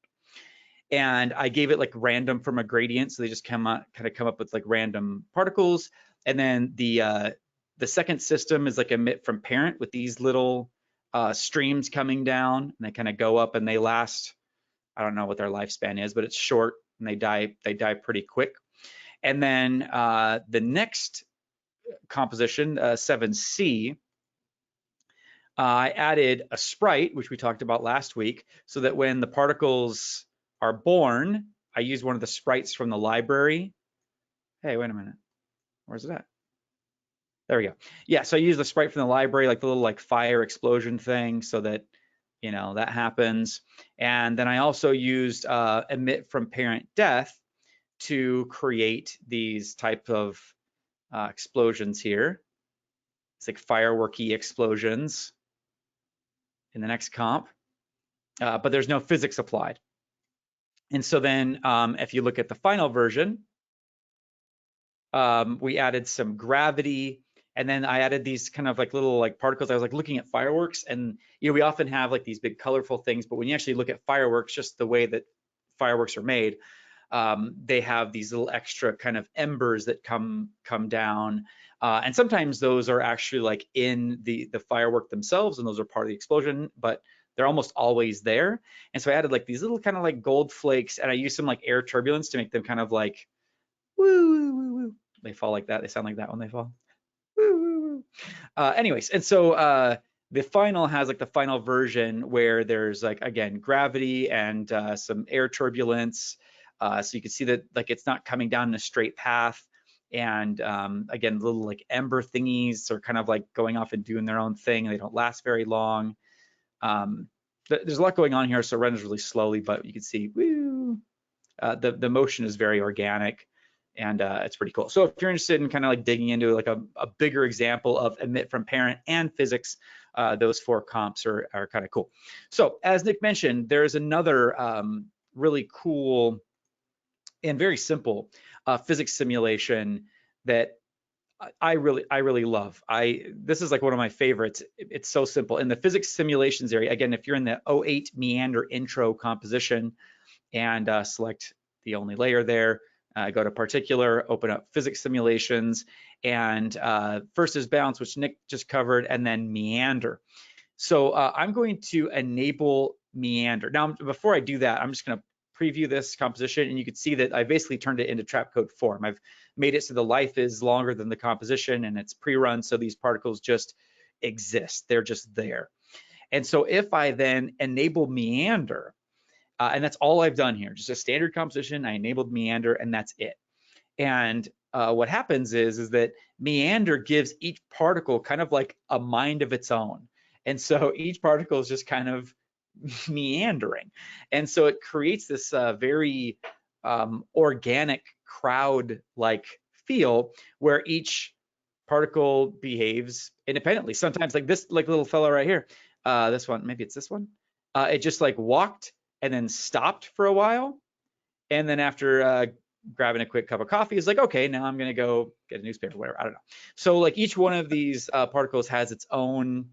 Speaker 2: And I gave it like random from a gradient, so they just come up with like random particles. And then the second system is like emit from parent with these little streams coming down, and they kind of go up and they last. I don't know what their lifespan is, but it's short and they die pretty quick. And then the next composition, 7C, I added a sprite, which we talked about last week, so that when the particles are born, I use one of the sprites from the library. Hey, wait a minute. Where's it at? There we go. Yeah, so I use the sprite from the library, like the little like fire explosion thing, so that, you know, that happens. And then I also used emit from parent death to create these type of explosions here. It's like fireworky explosions in the next comp, but there's no physics applied. And so then if you look at the final version, we added some gravity, and then I added these kind of like little like particles. I was like looking at fireworks, and you know, we often have like these big colorful things, but when you actually look at fireworks, just the way that fireworks are made, they have these little extra kind of embers that come down, and sometimes those are actually like in the firework themselves, and those are part of the explosion, but they're almost always there. And so I added like these little kind of like gold flakes, and I used some like air turbulence to make them kind of like woo woo woo woo. They fall like that. They sound like that when they fall. Woo woo woo. Anyways, and so the final has like the final version where there's like again gravity and some air turbulence. So you can see that like it's not coming down in a straight path. And again, little like ember thingies are kind of like going off and doing their own thing, and they don't last very long. There's a lot going on here, so it renders really slowly, but you can see woo, the motion is very organic, and it's pretty cool. So if you're interested in kind of like digging into like a bigger example of emit from parent and physics, those 4 comps are kind of cool. So as Nick mentioned, there's another really cool and very simple physics simulation that I really love. This is like one of my favorites. It's so simple. In the physics simulations area, again, if you're in the 08 Meander intro composition and select the only layer there, go to particular, open up physics simulations, and first is bounce, which Nick just covered, and then Meander. So I'm going to enable Meander. Now, before I do that, I'm just going to preview this composition, and you can see that I basically turned it into Trapcode form. I've made it so the life is longer than the composition, and it's pre-run, so these particles just exist. They're just there. And so if I then enable Meander, and that's all I've done here, just a standard composition, I enabled Meander, and that's it. And what happens is that Meander gives each particle kind of like a mind of its own. And so each particle is just kind of meandering. And so it creates this very organic crowd-like feel where each particle behaves independently. Sometimes like this, like little fellow right here, this one, maybe it's this one. It just like walked and then stopped for a while. And then after grabbing a quick cup of coffee, is like, okay, now I'm gonna go get a newspaper, whatever, I don't know. So like each one of these particles has its own,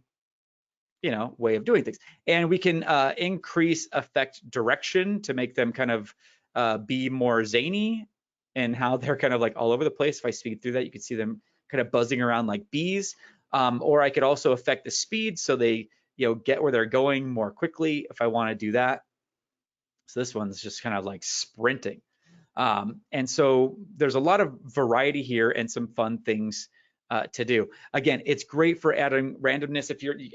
Speaker 2: way of doing things. And we can increase effect direction to make them kind of be more zany and how they're kind of like all over the place. If I speed through that, you can see them kind of buzzing around like bees. Or I could also affect the speed so they, get where they're going more quickly if I want to do that. So this one's just kind of like sprinting. And so there's a lot of variety here and some fun things to do. Again, it's great for adding randomness.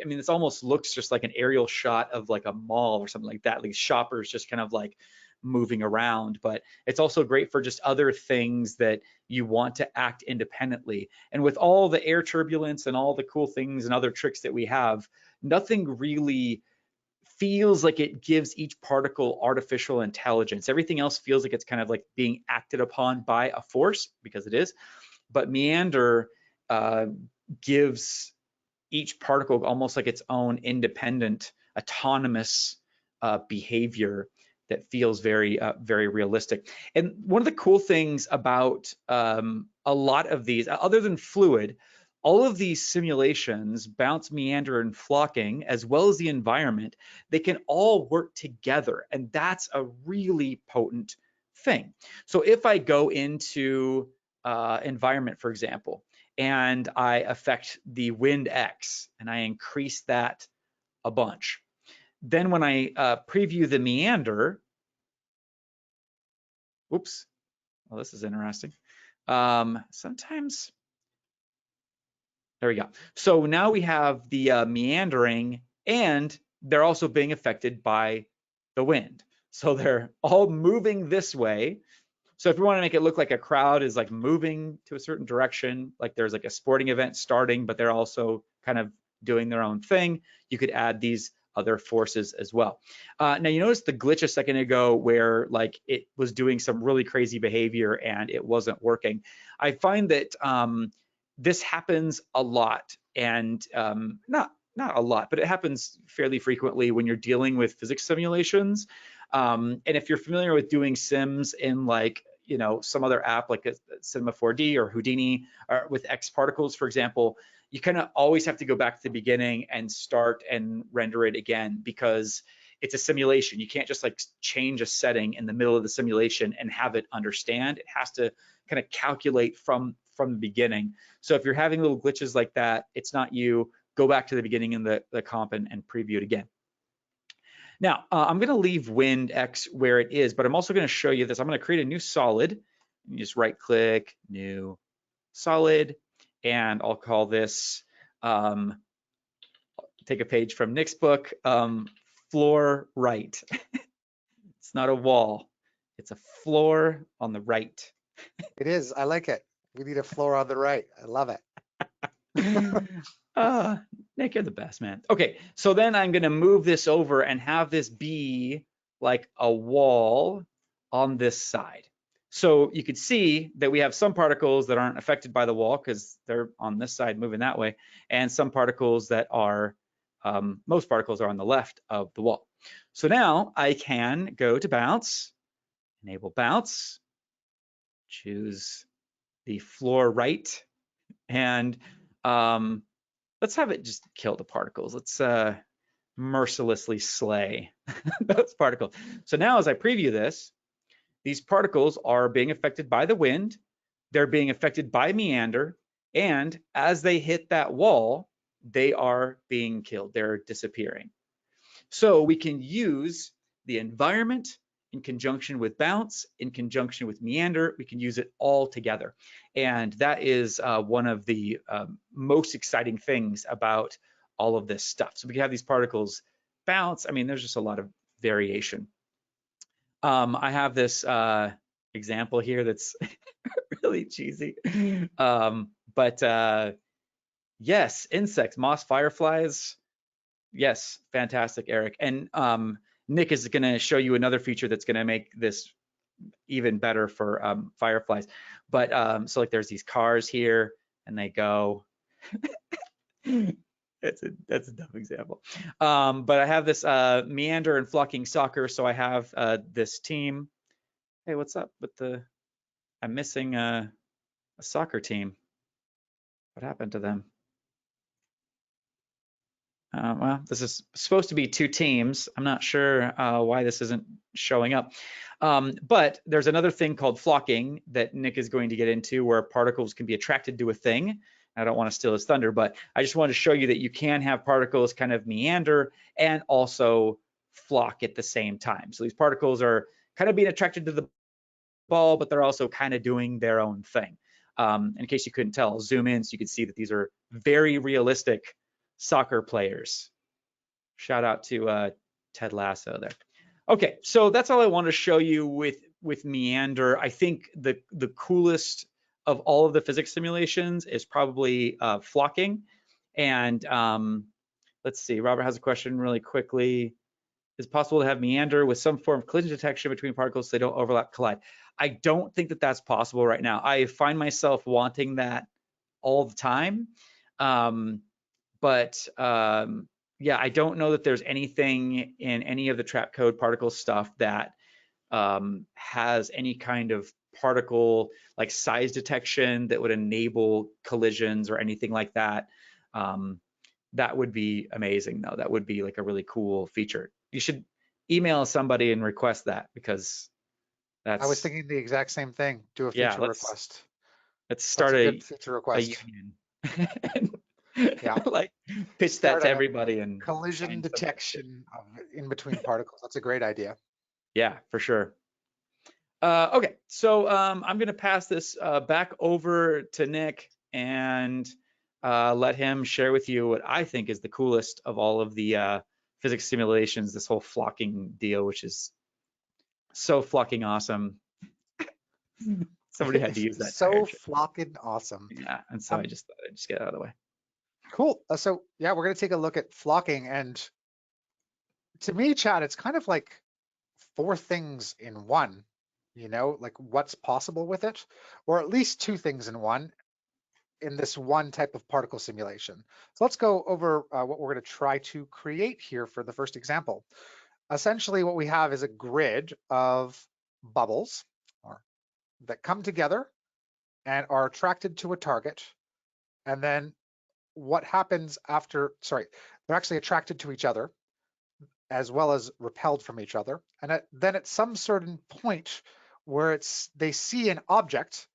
Speaker 2: This almost looks just like an aerial shot of like a mall or something like that. These shoppers just kind of like moving around, but it's also great for just other things that you want to act independently. And with all the air turbulence and all the cool things and other tricks that we have, nothing really feels like it gives each particle artificial intelligence. Everything else feels like it's kind of like being acted upon by a force, because it is. But Meander gives each particle almost like its own independent, autonomous behavior that feels very, very realistic. And one of the cool things about a lot of these, other than fluid, all of these simulations, bounce, meander, and flocking, as well as the environment, they can all work together. And that's a really potent thing. So if I go into environment, for example, and I affect the wind X and I increase that a bunch, then when I preview the meander, whoops, well, this is interesting. Sometimes, there we go. So now we have the meandering, and they're also being affected by the wind. So they're all moving this way. So if we want to make it look like a crowd is like moving to a certain direction, like there's like a sporting event starting, but they're also kind of doing their own thing, you could add these other forces as well. Now you notice the glitch a second ago where like it was doing some really crazy behavior and it wasn't working. I find that this happens a lot, and not a lot, but it happens fairly frequently when you're dealing with physics simulations. And if you're familiar with doing sims in like, some other app like a Cinema 4D or Houdini, or with X particles, for example, you kind of always have to go back to the beginning and start and render it again, because it's a simulation. You can't just like change a setting in the middle of the simulation and have it understand. It has to kind of calculate from the beginning. So if you're having little glitches like that, it's not you. Go back to the beginning in the comp and preview it again. Now, I'm going to leave wind X where it is, but I'm also going to show you this. I'm going to create a new solid. You just right click, new solid, and I'll call this, take a page from Nick's book, floor right. It's not a wall, it's a floor on the right.
Speaker 1: It is, I like it. We need a floor on the right, I love it.
Speaker 2: Nick, you're the best, man. Okay, so then I'm gonna move this over and have this be like a wall on this side. So you could see that we have some particles that aren't affected by the wall because they're on this side moving that way, and some particles that are, most particles are on the left of the wall. So now I can go to bounce, enable bounce, choose the floor right, And let's have it just kill the particles. Let's mercilessly slay those particles. So now as I preview this, these particles are being affected by the wind, they're being affected by Meander, and as they hit that wall, they are being killed, they're disappearing. So we can use the environment in conjunction with bounce, in conjunction with Meander, we can use it all together. And that is one of the most exciting things about all of this stuff. So we can have these particles bounce. I mean, there's just a lot of variation. I have this example here that's really cheesy. But yes, insects, moss fireflies. Yes, fantastic, Eric. And Nick is going to show you another feature that's going to make this even better for fireflies. But so like there's these cars here and they go. That's a dumb example. But I have this Meander and flocking soccer. So I have this team. Hey, what's up with I'm missing a soccer team. What happened to them? Well, this is supposed to be 2 teams. I'm not sure why this isn't showing up. But there's another thing called flocking that Nick is going to get into where particles can be attracted to a thing. I don't want to steal his thunder, but I just wanted to show you that you can have particles kind of meander and also flock at the same time. So these particles are kind of being attracted to the ball, but they're also kind of doing their own thing. In case you couldn't tell, I'll zoom in so you can see that these are very realistic soccer players. Shout out to Ted Lasso there. Okay, so that's all I want to show you with Meander. I think the coolest of all of the physics simulations is probably flocking. And let's see, Robert has a question really quickly. Is it possible to have Meander with some form of collision detection between particles so they don't overlap, collide? I don't think that that's possible right now. I find myself wanting that all the time. Yeah, I don't know that there's anything in any of the Trapcode particle stuff that has any kind of particle like size detection that would enable collisions or anything like that. That would be amazing though. That would be like a really cool feature. You should email somebody and request that because
Speaker 1: I was
Speaker 2: that's,
Speaker 1: thinking the exact same thing. Do a
Speaker 2: yeah,
Speaker 1: feature request.
Speaker 2: let's
Speaker 1: That's
Speaker 2: start
Speaker 1: a
Speaker 2: a
Speaker 1: good feature request.
Speaker 2: union.
Speaker 1: Yeah.
Speaker 2: Like pitch that
Speaker 1: Start
Speaker 2: to
Speaker 1: a
Speaker 2: everybody and
Speaker 1: collision
Speaker 2: find somebody to do it.
Speaker 1: detection in between particles. That's a great idea.
Speaker 2: Yeah, for sure. Okay, so I'm going to pass this back over to Nick and let him share with you what I think is the coolest of all of the physics simulations, this whole flocking deal, which is so flocking awesome. Somebody had to use that tire
Speaker 1: So
Speaker 2: trick.
Speaker 1: flocking awesome.
Speaker 2: Yeah, and so I just thought I'd just get it out of the way.
Speaker 1: Cool. So yeah, we're going to take a look at flocking. And to me, Chad, it's kind of like 4 things in one, like what's possible with it, or at least 2 things in one in this one type of particle simulation. So let's go over what we're going to try to create here for the first example. Essentially, what we have is a grid of bubbles that come together and are attracted to a target. And then what happens after, they're actually attracted to each other as well as repelled from each other. And then at some certain point where they see an object,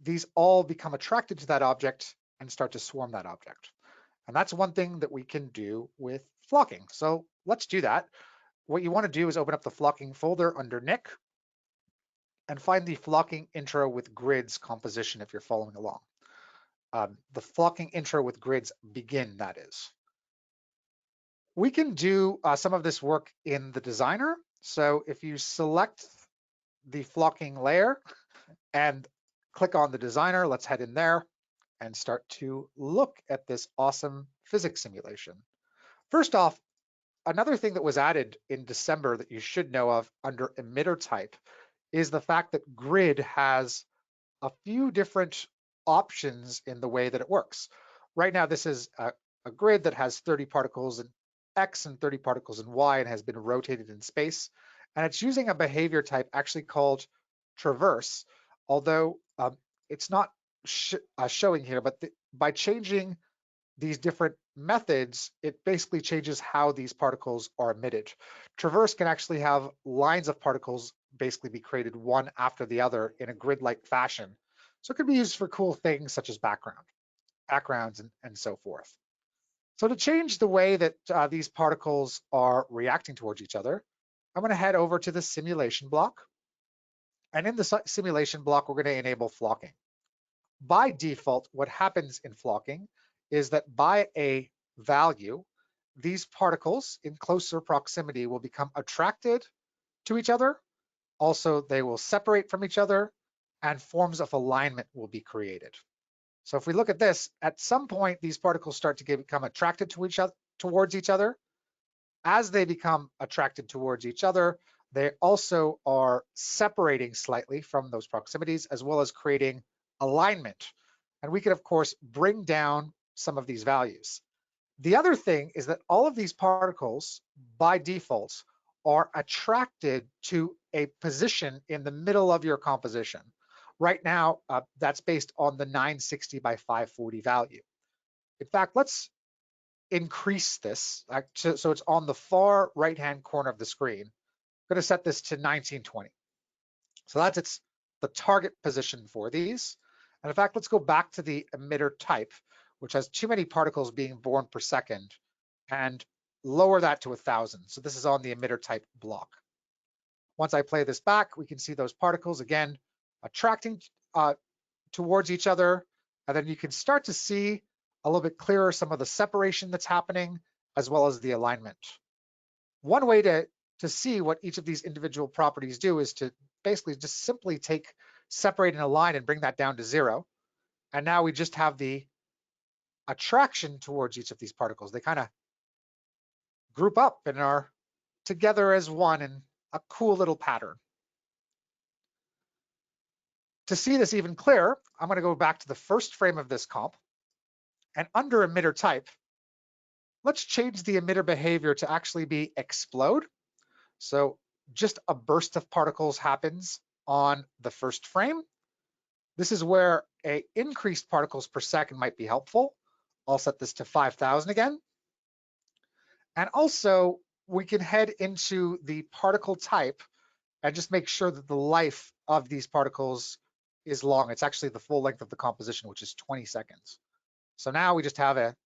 Speaker 1: these all become attracted to that object and start to swarm that object. And that's one thing that we can do with flocking. So let's do that. What you want to do is open up the flocking folder under Nick and find the flocking intro with grids composition if you're following along. The flocking intro with grids begin, that is. We can do some of this work in the designer. So if you select the flocking layer and click on the designer, let's head in there and start to look at this awesome physics simulation. First off, another thing that was added in December that you should know of under emitter type is the fact that grid has a few different options in the way that it works. Right now, this is a grid that has 30 particles in X and 30 particles in Y and has been rotated in space. And it's using a behavior type actually called traverse, although it's not showing here, but by changing these different methods, it basically changes how these particles are emitted. Traverse can actually have lines of particles basically be created one after the other in a grid-like fashion. So it could be used for cool things such as backgrounds, and so forth. So to change the way that these particles are reacting towards each other, I'm going to head over to the simulation block. And in the simulation block, we're going to enable flocking. By default, what happens in flocking is that by a value, these particles in closer proximity will become attracted to each other. Also, they will separate from each other and forms of alignment will be created. So if we look at this, at some point, these particles start to become attracted to towards each other. As they become attracted towards each other, they also are separating slightly from those proximities, as well as creating alignment. And we can, of course, bring down some of these values. The other thing is that all of these particles, by default, are attracted to a position in the middle of your composition. Right now, that's based on the 960 by 540 value. In fact, let's increase this so it's on the far right-hand corner of the screen. I'm going to set this to 1920. So that's the target position for these. And in fact, let's go back to the emitter type, which has too many particles being born per second, and lower that to 1,000. So this is on the emitter type block. Once I play this back, we can see those particles again attracting towards each other. And then you can start to see a little bit clearer some of the separation that's happening, as well as the alignment. One way to see what each of these individual properties do is to basically just simply take, separate and align and bring that down to 0. And now we just have the attraction towards each of these particles. They kind of group up and are together as one in a cool little pattern. To see this even clearer, I'm going to go back to the first frame of this comp. And under emitter type, let's change the emitter behavior to actually be explode. So just a burst of particles happens on the first frame. This is where a increased particles per second might be helpful. I'll set this to 5,000 again. And also we can head into the particle type and just make sure that the life of these particles is long. It's actually the full length of the composition, which is 20 seconds. So now we just have a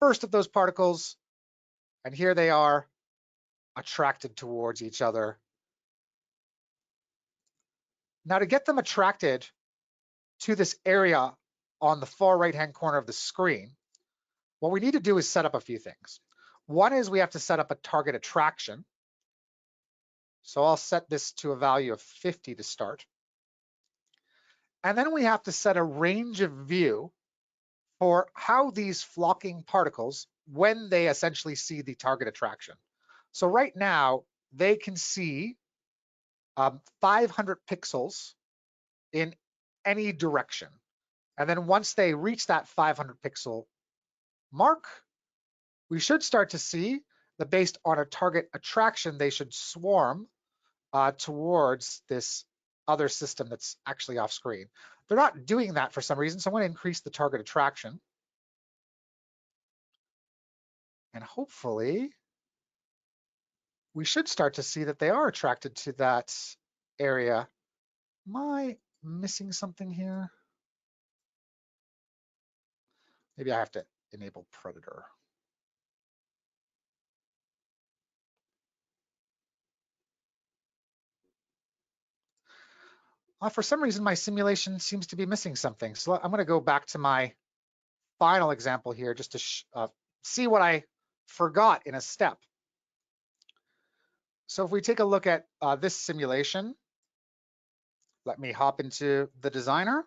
Speaker 1: burst of those particles, and here they are attracted towards each other. Now to get them attracted to this area on the far right-hand corner of the screen, what we need to do is set up a few things. One is we have to set up a target attraction. So I'll set this to a value of 50 to start. And then we have to set a range of view for how these flocking particles, when they essentially see the target attraction. So right now, they can see 500 pixels in any direction. And then once they reach that 500 pixel mark, we should start to see that based on a target attraction, they should swarm towards this other system that's actually off screen. They're not doing that for some reason, so I'm going to increase the target attraction. And hopefully, we should start to see that they are attracted to that area. Am I missing something here? Maybe I have to enable Predator. For some reason, my simulation seems to be missing something. So I'm going to go back to my final example here just to see what I forgot in a step. So if we take a look at this simulation, let me hop into the designer.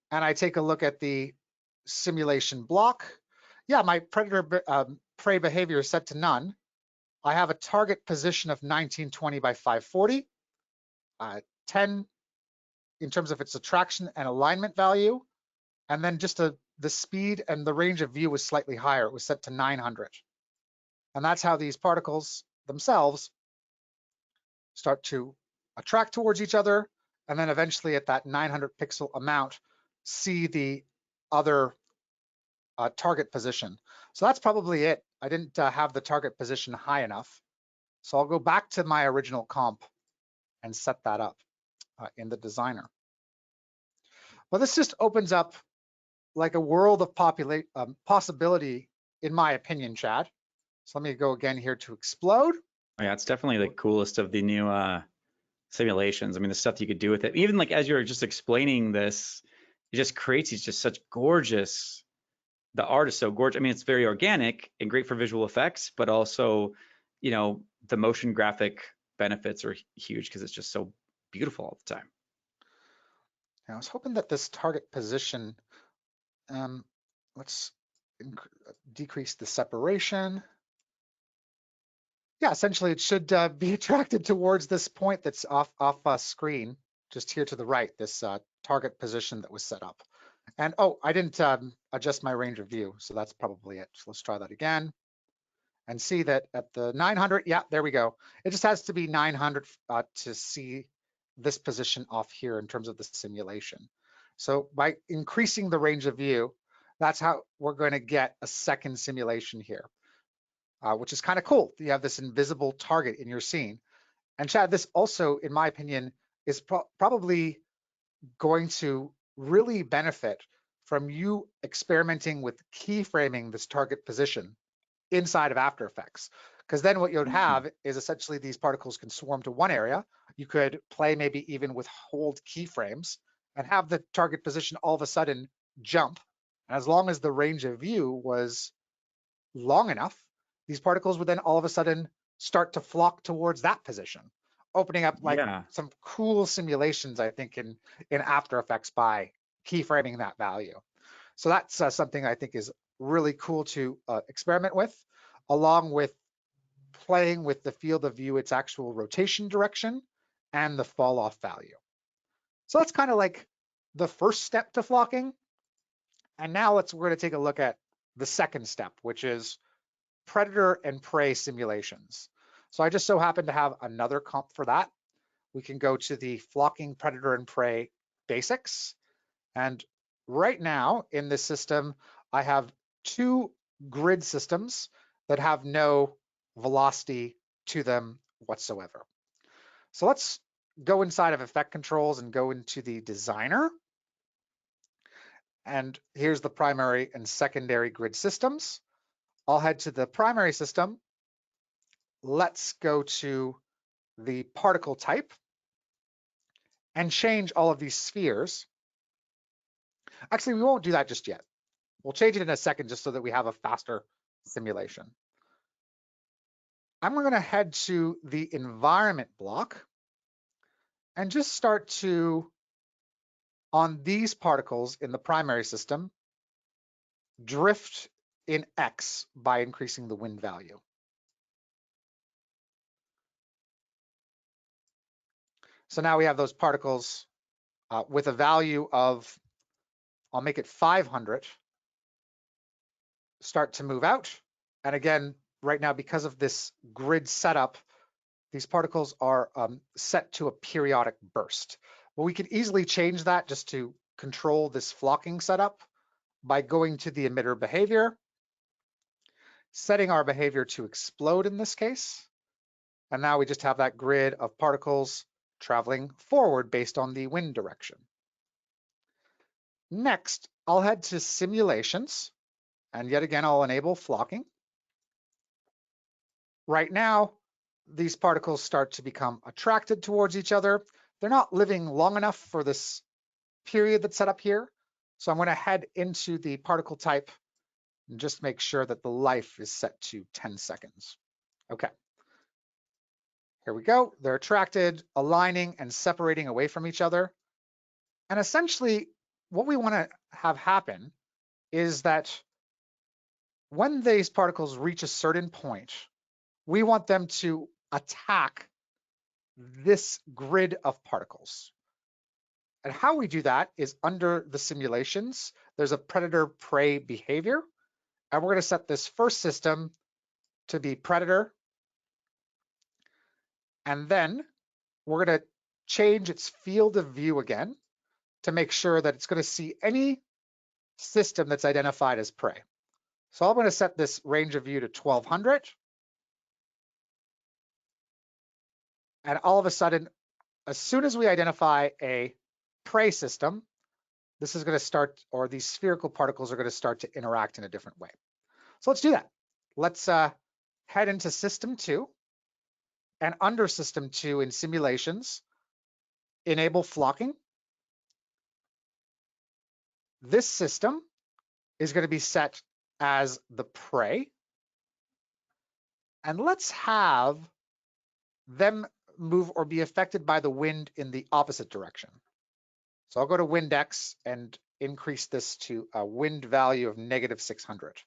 Speaker 1: And I take a look at the simulation block. Yeah, my predator prey behavior is set to none. I have a target position of 1920 by 540, 10 in terms of its attraction and alignment value, and then just the speed and the range of view was slightly higher. It was set to 900. And that's how these particles themselves start to attract towards each other, and then eventually at that 900 pixel amount, see the other target position. So that's probably it. I didn't have the target position high enough. So I'll go back to my original comp and set that up in the designer. Well, this just opens up like a world of possibility, in my opinion, Chad. So let me go again here to explode.
Speaker 2: Oh, yeah, it's definitely the coolest of the new simulations. I mean, the stuff you could do with it. Even like as you're just explaining this, it just creates these just such gorgeous. The art is so gorgeous. I mean, it's very organic and great for visual effects, but also, you know, the motion graphic benefits are huge because it's just so beautiful all the time.
Speaker 1: Now, I was hoping that this target position, let's decrease the separation. Yeah, essentially it should be attracted towards this point that's off screen, just here to the right, this target position that was set up. And oh, I didn't adjust my range of view, so that's probably it. So let's try that again and see that at the 900, yeah, there we go. It just has to be 900 to see this position off here in terms of the simulation. So by increasing the range of view, that's how we're going to get a second simulation here, which is kind of cool. You have this invisible target in your scene. And Chad, this also, in my opinion, is probably going to really benefit from you experimenting with keyframing this target position inside of After Effects. Because then what you'd have is essentially these particles can swarm to one area. You could play maybe even with hold keyframes and have the target position all of a sudden jump. And as long as the range of view was long enough, these particles would then all of a sudden start to flock towards that position, opening up like some cool simulations, I think, in After Effects by keyframing that value. So that's something I think is really cool to experiment with, along with playing with the field of view, its actual rotation direction, and the fall off value. So that's kind of like the first step to flocking. And now we're going to take a look at the second step, which is predator and prey simulations. So I just so happen to have another comp for that. We can go to the flocking predator and prey basics. And right now in this system, I have two grid systems that have no velocity to them whatsoever. So let's go inside of effect controls and go into the designer. And here's the primary and secondary grid systems. I'll head to the primary system. Let's go to the particle type and change all of these spheres. Actually, we won't do that just yet. We'll change it in a second just so that we have a faster simulation. I'm going to head to the environment block and just start to, on these particles in the primary system, drift in X by increasing the wind value. So now we have those particles with a value of, I'll make it 500, start to move out. And again, right now, because of this grid setup, these particles are set to a periodic burst. Well, we can easily change that just to control this flocking setup by going to the emitter behavior, setting our behavior to explode in this case. And now we just have that grid of particles traveling forward based on the wind direction. Next, I'll head to simulations, and yet again, I'll enable flocking. Right now, these particles start to become attracted towards each other. They're not living long enough for this period that's set up here. So I'm going to head into the particle type and just make sure that the life is set to 10 seconds. Okay. Here we go. They're attracted, aligning, and separating away from each other. And essentially, what we want to have happen is that when these particles reach a certain point, we want them to attack this grid of particles. And how we do that is under the simulations, there's a predator-prey behavior. And we're going to set this first system to be predator. And then we're going to change its field of view again to make sure that it's going to see any system that's identified as prey. So I'm going to set this range of view to 1200. And all of a sudden, as soon as we identify a prey system, this is going to start, or these spherical particles are going to start to interact in a different way. So let's do that. Let's head into System 2. And under System 2 in Simulations, enable flocking. This system is going to be set as the prey. And let's have them move or be affected by the wind in the opposite direction. So I'll go to Windex and increase this to a wind value of -600.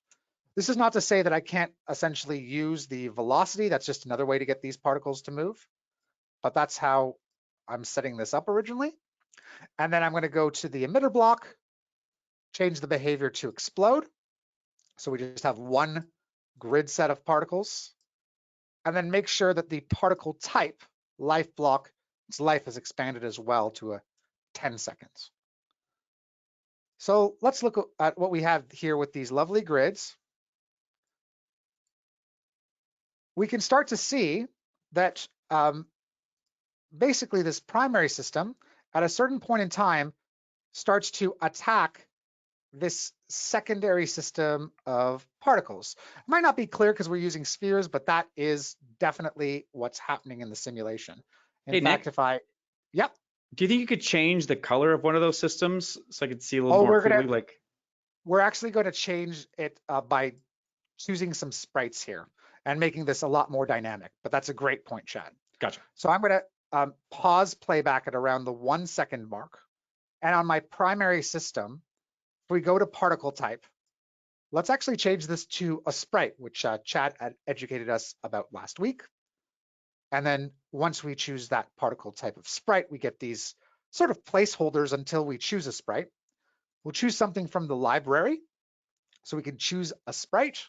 Speaker 1: This is not to say that I can't essentially use the velocity. That's just another way to get these particles to move. But that's how I'm setting this up originally. And then I'm going to go to the emitter block, change the behavior to explode. So we just have one grid set of particles. And then make sure that the particle type, life block, its life is expanded as well to a 10 seconds. So let's look at what we have here with these lovely grids. We can start to see that basically this primary system at a certain point in time starts to attack this secondary system of particles. It might not be clear because we're using spheres, but that is definitely what's happening in the simulation. In fact,
Speaker 2: Nick,
Speaker 1: yep.
Speaker 2: do you think you could change the color of one of those systems so I could see a little more clearly?
Speaker 1: We're actually going to change it by choosing some sprites here and making this a lot more dynamic, but that's a great point, Chad.
Speaker 2: Gotcha.
Speaker 1: So I'm going to pause playback at around the 1 second mark. And on my primary system, if we go to particle type, let's actually change this to a sprite, which Chad had educated us about last week. And then once we choose that particle type of sprite, we get these sort of placeholders until we choose a sprite. We'll choose something from the library. So we can choose a sprite.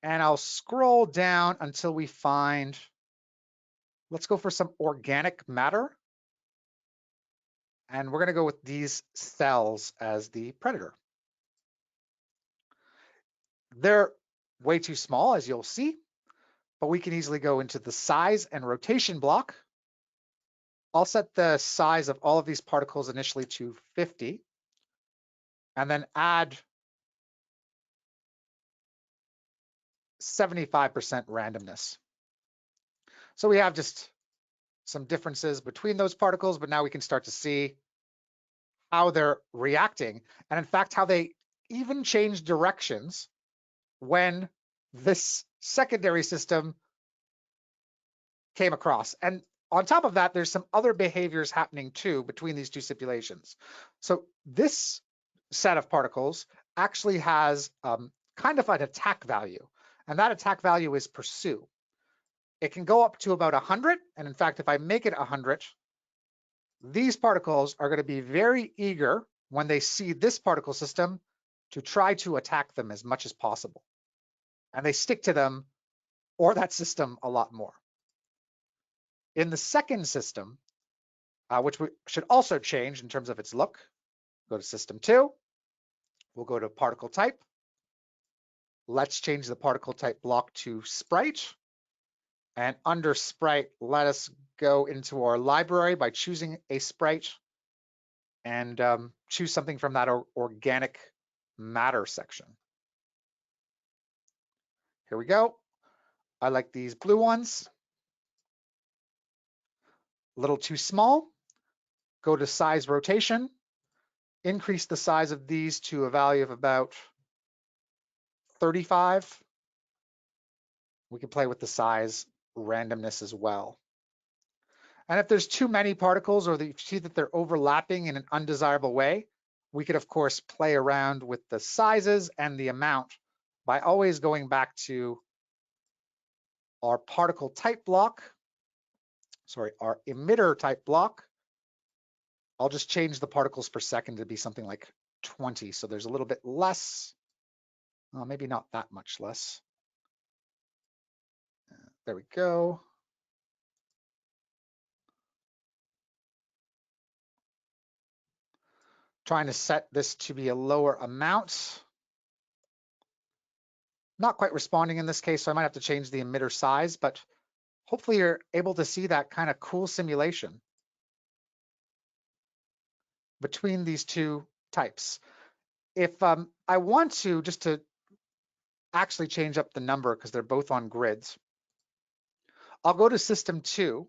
Speaker 1: And I'll scroll down until we find, let's go for some organic matter. And we're going to go with these cells as the predator. They're way too small, as you'll see, but we can easily go into the size and rotation block. I'll set the size of all of these particles initially to 50, and then add 75% randomness. So we have just some differences between those particles, but now we can start to see how they're reacting, and in fact, how they even change directions when this secondary system came across. And on top of that, there's some other behaviors happening too between these two simulations. So this set of particles actually has kind of an attack value, and that attack value is pursue. It can go up to about 100, and in fact, if I make it 100, these particles are going to be very eager when they see this particle system to try to attack them as much as possible. And they stick to them or that system a lot more. In the second system, which we should also change in terms of its look, go to System 2. We'll go to Particle Type. Let's change the particle type block to Sprite. And under Sprite, let us go into our library by choosing a sprite and choose something from that organic matter section. Here we go. I like these blue ones. A little too small. Go to size rotation. Increase the size of these to a value of about 35. We can play with the size randomness as well. And if there's too many particles or you see that they're overlapping in an undesirable way, we could, of course, play around with the sizes and the amount by always going back to our particle type block, our emitter type block. I'll just change the particles per second to be something like 20. So there's a little bit less, maybe not that much less. There we go. Trying to set this to be a lower amount. Not quite responding in this case, so I might have to change the emitter size, but hopefully you're able to see that kind of cool simulation between these two types. If I want to, just to actually change up the number because they're both on grids, I'll go to system 2,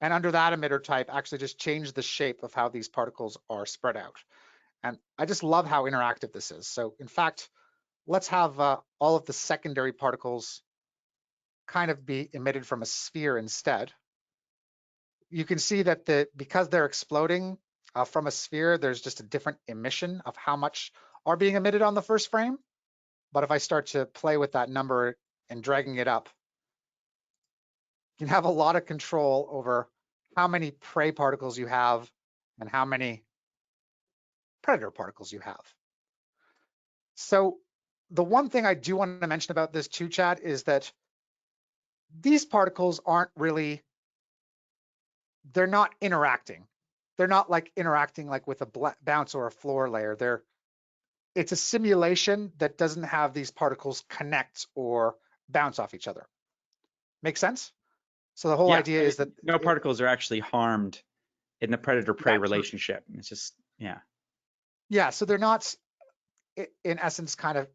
Speaker 1: and under that emitter type, actually just change the shape of how these particles are spread out. And I just love how interactive this is. So in fact, let's have all of the secondary particles kind of be emitted from a sphere instead. You can see that because they're exploding from a sphere, there's just a different emission of how much are being emitted on the first frame. But if I start to play with that number and dragging it up, you can have a lot of control over how many prey particles you have and how many predator particles you have. So the one thing I do want to mention about this too, Chad, is that these particles aren't really, they're not interacting. They're not like interacting like with a bounce or a floor layer. It's a simulation that doesn't have these particles connect or bounce off each other. Make sense? So the whole
Speaker 2: Yeah,
Speaker 1: idea is that
Speaker 2: no particles are actually harmed in the predator-prey
Speaker 1: that's right.
Speaker 2: relationship. It's just, yeah.
Speaker 1: Yeah, so they're not, in essence, kind of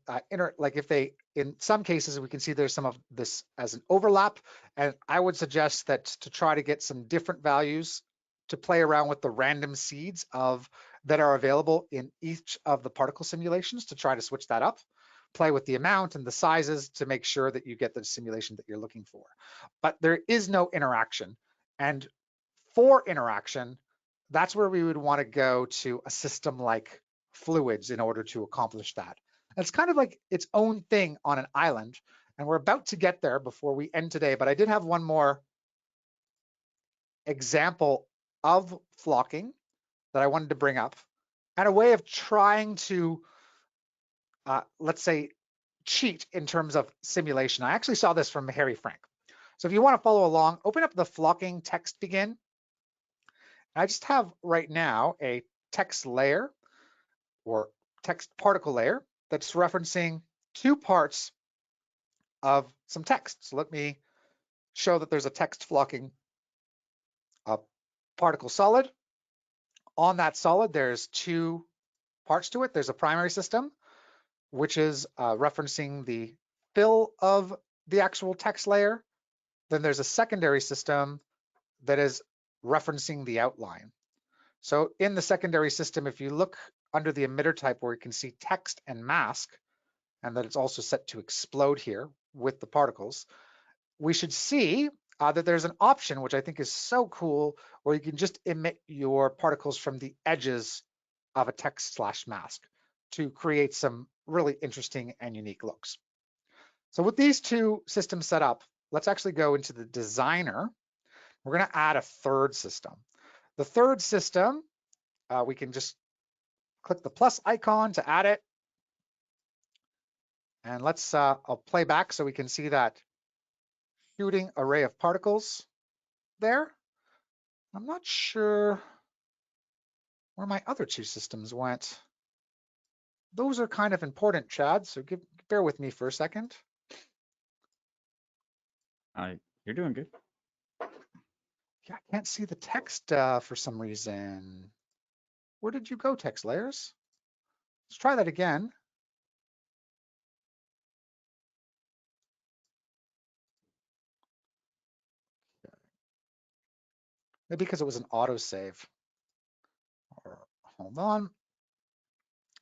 Speaker 1: like if they, in some cases, we can see there's some of this as an overlap. And I would suggest that to try to get some different values to play around with the random seeds that are available in each of the particle simulations to try to switch that up, play with the amount and the sizes to make sure that you get the simulation that you're looking for. But there is no interaction. And for interaction, that's where we would want to go to a system like fluids in order to accomplish that. And it's kind of like its own thing on an island. And we're about to get there before we end today, but I did have one more example of flocking that I wanted to bring up and a way of trying to, let's say, cheat in terms of simulation. I actually saw this from Harry Frank. So if you want to follow along, open up the flocking text begin. I just have right now a text layer or text particle layer that's referencing two parts of some text. So let me show that there's a text flocking particle solid. On that solid, there's two parts to it. There's a primary system, which is referencing the fill of the actual text layer. Then there's a secondary system that is referencing the outline. So in the secondary system, if you look under the emitter type where you can see text and mask, and that it's also set to explode here with the particles, we should see that there's an option, which I think is so cool, where you can just emit your particles from the edges of a text/mask to create some really interesting and unique looks. So with these two systems set up, let's actually go into the designer. We're going to add a third system. The third system, we can just click the plus icon to add it. And let's, I'll play back so we can see that shooting array of particles there. I'm not sure where my other two systems went. Those are kind of important, Chad, so bear with me for a second.
Speaker 2: You're doing good.
Speaker 1: Yeah, I can't see the text for some reason. Where did you go, text layers? Let's try that again. Maybe because it was an autosave. Or hold on.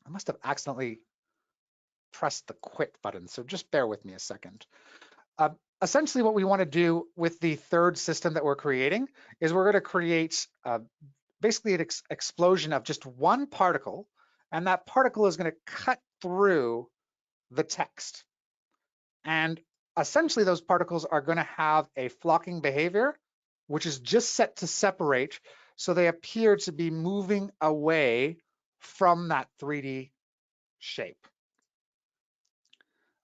Speaker 1: I must have accidentally pressed the quit button, so just bear with me a second. Essentially, what we want to do with the third system that we're creating is we're going to create basically an explosion of just one particle, and that particle is going to cut through the text. And essentially, those particles are going to have a flocking behavior, which is just set to separate, so they appear to be moving away from that 3D shape.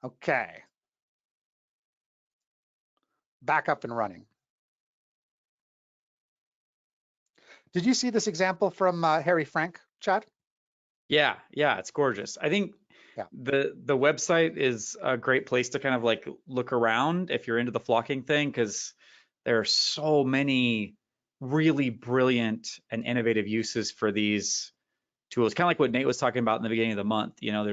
Speaker 1: Okay. Back up and running. Did you see this example from Harry Frank, Chad?
Speaker 2: Yeah, yeah, it's gorgeous. I think
Speaker 1: Yeah.
Speaker 2: the website is a great place to kind of like look around if you're into the flocking thing, because there are so many really brilliant and innovative uses for these tools. Kind of like what Nate was talking about in the beginning of the month. You know,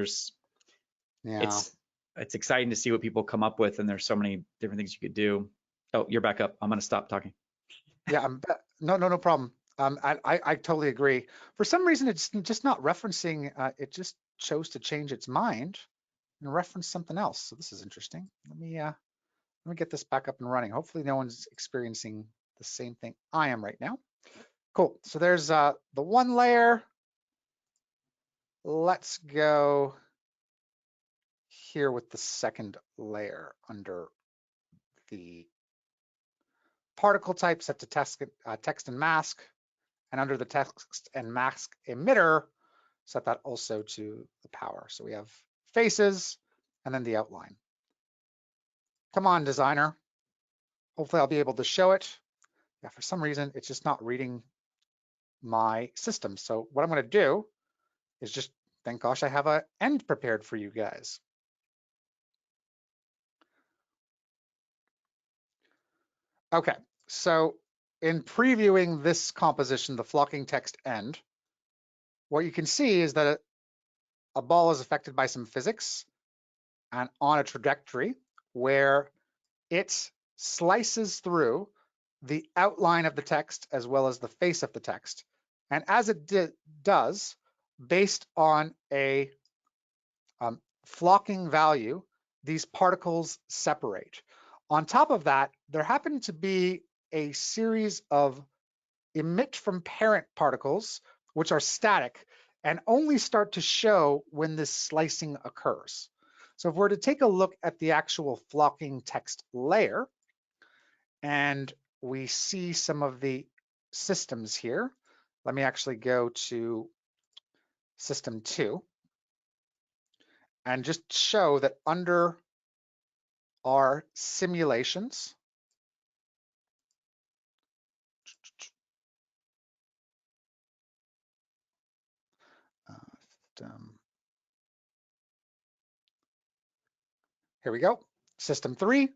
Speaker 1: Yeah.
Speaker 2: it's it's exciting to see what people come up with, and there's so many different things you could do. Oh, you're back up. I'm gonna stop talking.
Speaker 1: Yeah. No problem. I totally agree. For some reason, it's just not referencing. It just chose to change its mind and reference something else. So this is interesting. Let me get this back up and running. Hopefully, no one's experiencing the same thing I am right now. Cool. So there's the one layer. Let's go here with the second layer under the particle type set to text and mask, and under the text and mask emitter, set that also to the power. So we have faces and then the outline. Come on, designer. Hopefully I'll be able to show it. Yeah, for some reason, it's just not reading my system. So what I'm going to do is just, thank gosh, I have an end prepared for you guys. Okay, so in previewing this composition, the flocking text end, what you can see is that a ball is affected by some physics and on a trajectory where it slices through the outline of the text as well as the face of the text. And as it does, based on a flocking value, these particles separate. On top of that, there happen to be a series of emit from parent particles, which are static and only start to show when this slicing occurs. So if we're to take a look at the actual flocking text layer, and we see some of the systems here, let me actually go to system 2 and just show that under our simulations, here we go, system 3.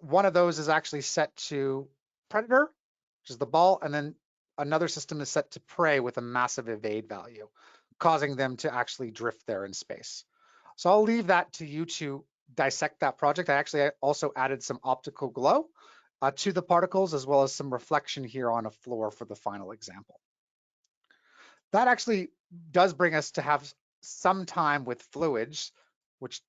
Speaker 1: One of those is actually set to predator, which is the ball, and then another system is set to prey with a massive evade value, causing them to actually drift there in space. So I'll leave that to you to dissect that project. I actually also added some optical glow to the particles, as well as some reflection here on a floor for the final example. That actually does bring us to have some time with fluids, which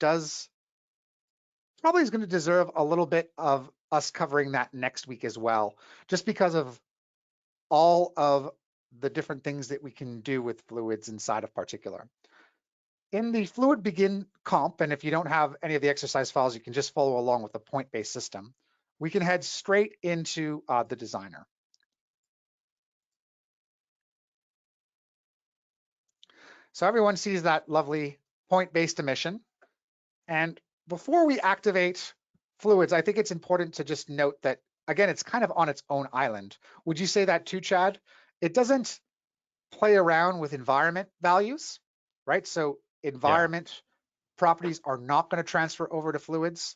Speaker 1: probably is going to deserve a little bit of us covering that next week as well, just because of all of the different things that we can do with fluids inside of particular. In the fluid begin comp, and if you don't have any of the exercise files, you can just follow along with the point-based system. We can head straight into the designer. So everyone sees that lovely point-based emission. And before we activate fluids, I think it's important to just note that, again, it's kind of on its own island. Would you say that too, Chad? It doesn't play around with environment values, right? So environment properties are not going to transfer over to fluids.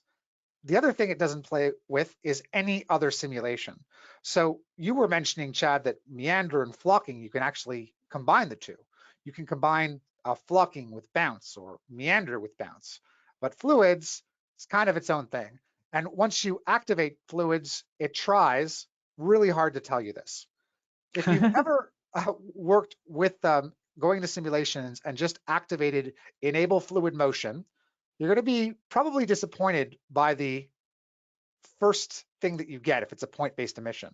Speaker 1: The other thing it doesn't play with is any other simulation. So you were mentioning, Chad, that meander and flocking, you can actually combine the two. You can combine flocking with bounce or meander with bounce. But fluids, it's kind of its own thing. And once you activate fluids, it tries really hard to tell you this. If you've ever worked with going to simulations and just activated enable fluid motion, you're going to be probably disappointed by the first thing that you get if it's a point-based emission.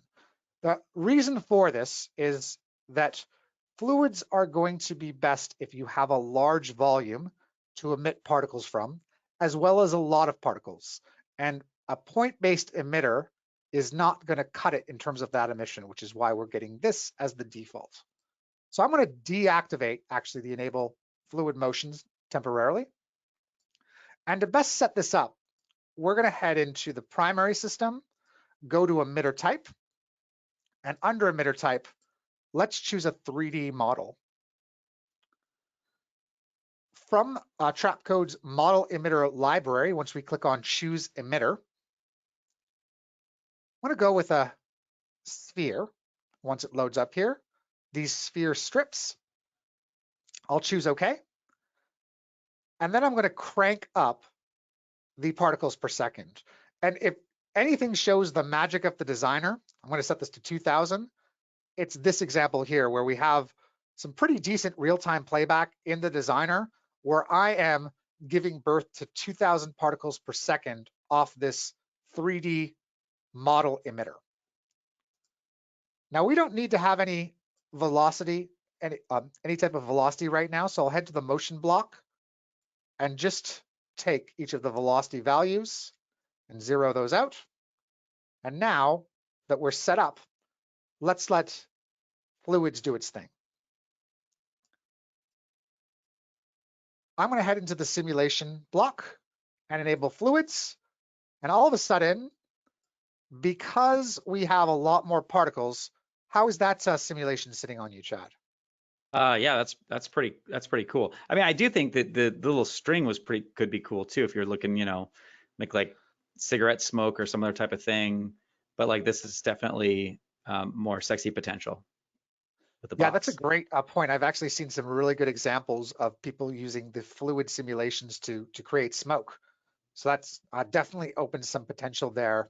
Speaker 1: The reason for this is that fluids are going to be best if you have a large volume to emit particles from, as well as a lot of particles. And a point-based emitter is not going to cut it in terms of that emission, which is why we're getting this as the default. So I'm going to deactivate actually the enable fluid motions temporarily. And to best set this up, we're going to head into the primary system, go to emitter type, and under emitter type, let's choose a 3D model. from Trapcode's model emitter library, once we click on choose emitter, I'm going to go with a sphere. Once it loads up here, these sphere strips, I'll choose OK. And then I'm going to crank up the particles per second. And if anything shows the magic of the designer, I'm going to set this to 2000. It's this example here where we have some pretty decent real-time playback in the designer where I am giving birth to 2000 particles per second off this 3D model emitter. Now we don't need to have any velocity, any type of velocity right now. So I'll head to the motion block and just take each of the velocity values and zero those out. And now that we're set up, let's let fluids do its thing. I'm going to head into the simulation block and enable fluids. And all of a sudden, because we have a lot more particles, how is that simulation sitting on you, Chad?
Speaker 2: Yeah, that's pretty cool. I mean, I do think that the little string could be cool too if you're looking, make like cigarette smoke or some other type of thing. But like this is definitely more sexy potential with the box.
Speaker 1: Yeah, that's a great point. I've actually seen some really good examples of people using the fluid simulations to create smoke. So that's definitely opens some potential there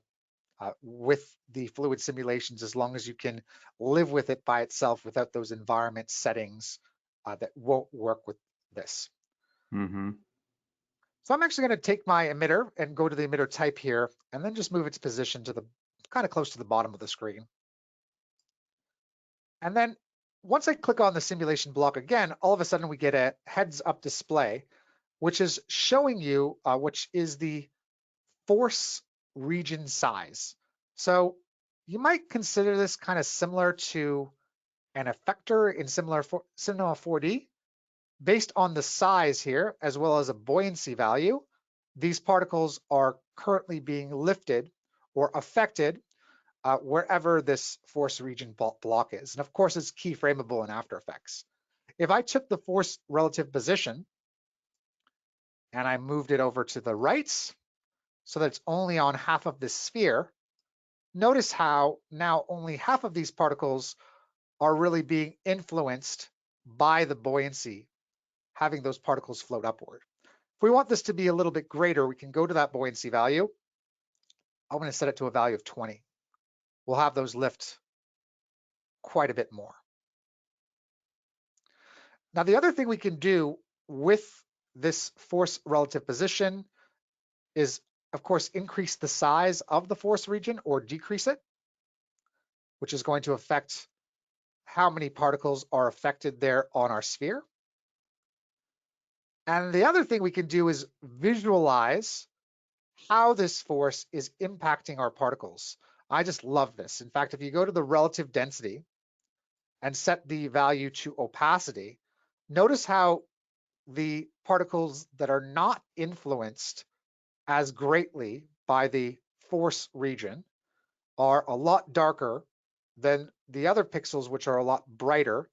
Speaker 1: with the fluid simulations, as long as you can live with it by itself without those environment settings that won't work with this.
Speaker 2: Mm-hmm.
Speaker 1: So I'm actually going to take my emitter and go to the emitter type here, and then just move its position to the kind of close to the bottom of the screen. And then once I click on the simulation block again, all of a sudden we get a heads up display, which is showing you which is the force region size. So you might consider this kind of similar to an effector in Cinema 4D. Based on the size here, as well as a buoyancy value, these particles are currently being lifted or affected wherever this force region block is. And of course, it's keyframeable in After Effects. If I took the force relative position and I moved it over to the right, so that it's only on half of this sphere, notice how now only half of these particles are really being influenced by the buoyancy, having those particles float upward. If we want this to be a little bit greater, we can go to that buoyancy value. I'm going to set it to a value of 20. We'll have those lift quite a bit more. Now, the other thing we can do with this force relative position is, of course, increase the size of the force region or decrease it, which is going to affect how many particles are affected there on our sphere. And the other thing we can do is visualize how this force is impacting our particles. I just love this. In fact, if you go to the relative density and set the value to opacity, notice how the particles that are not influenced as greatly by the force region are a lot darker than the other pixels, which are a lot brighter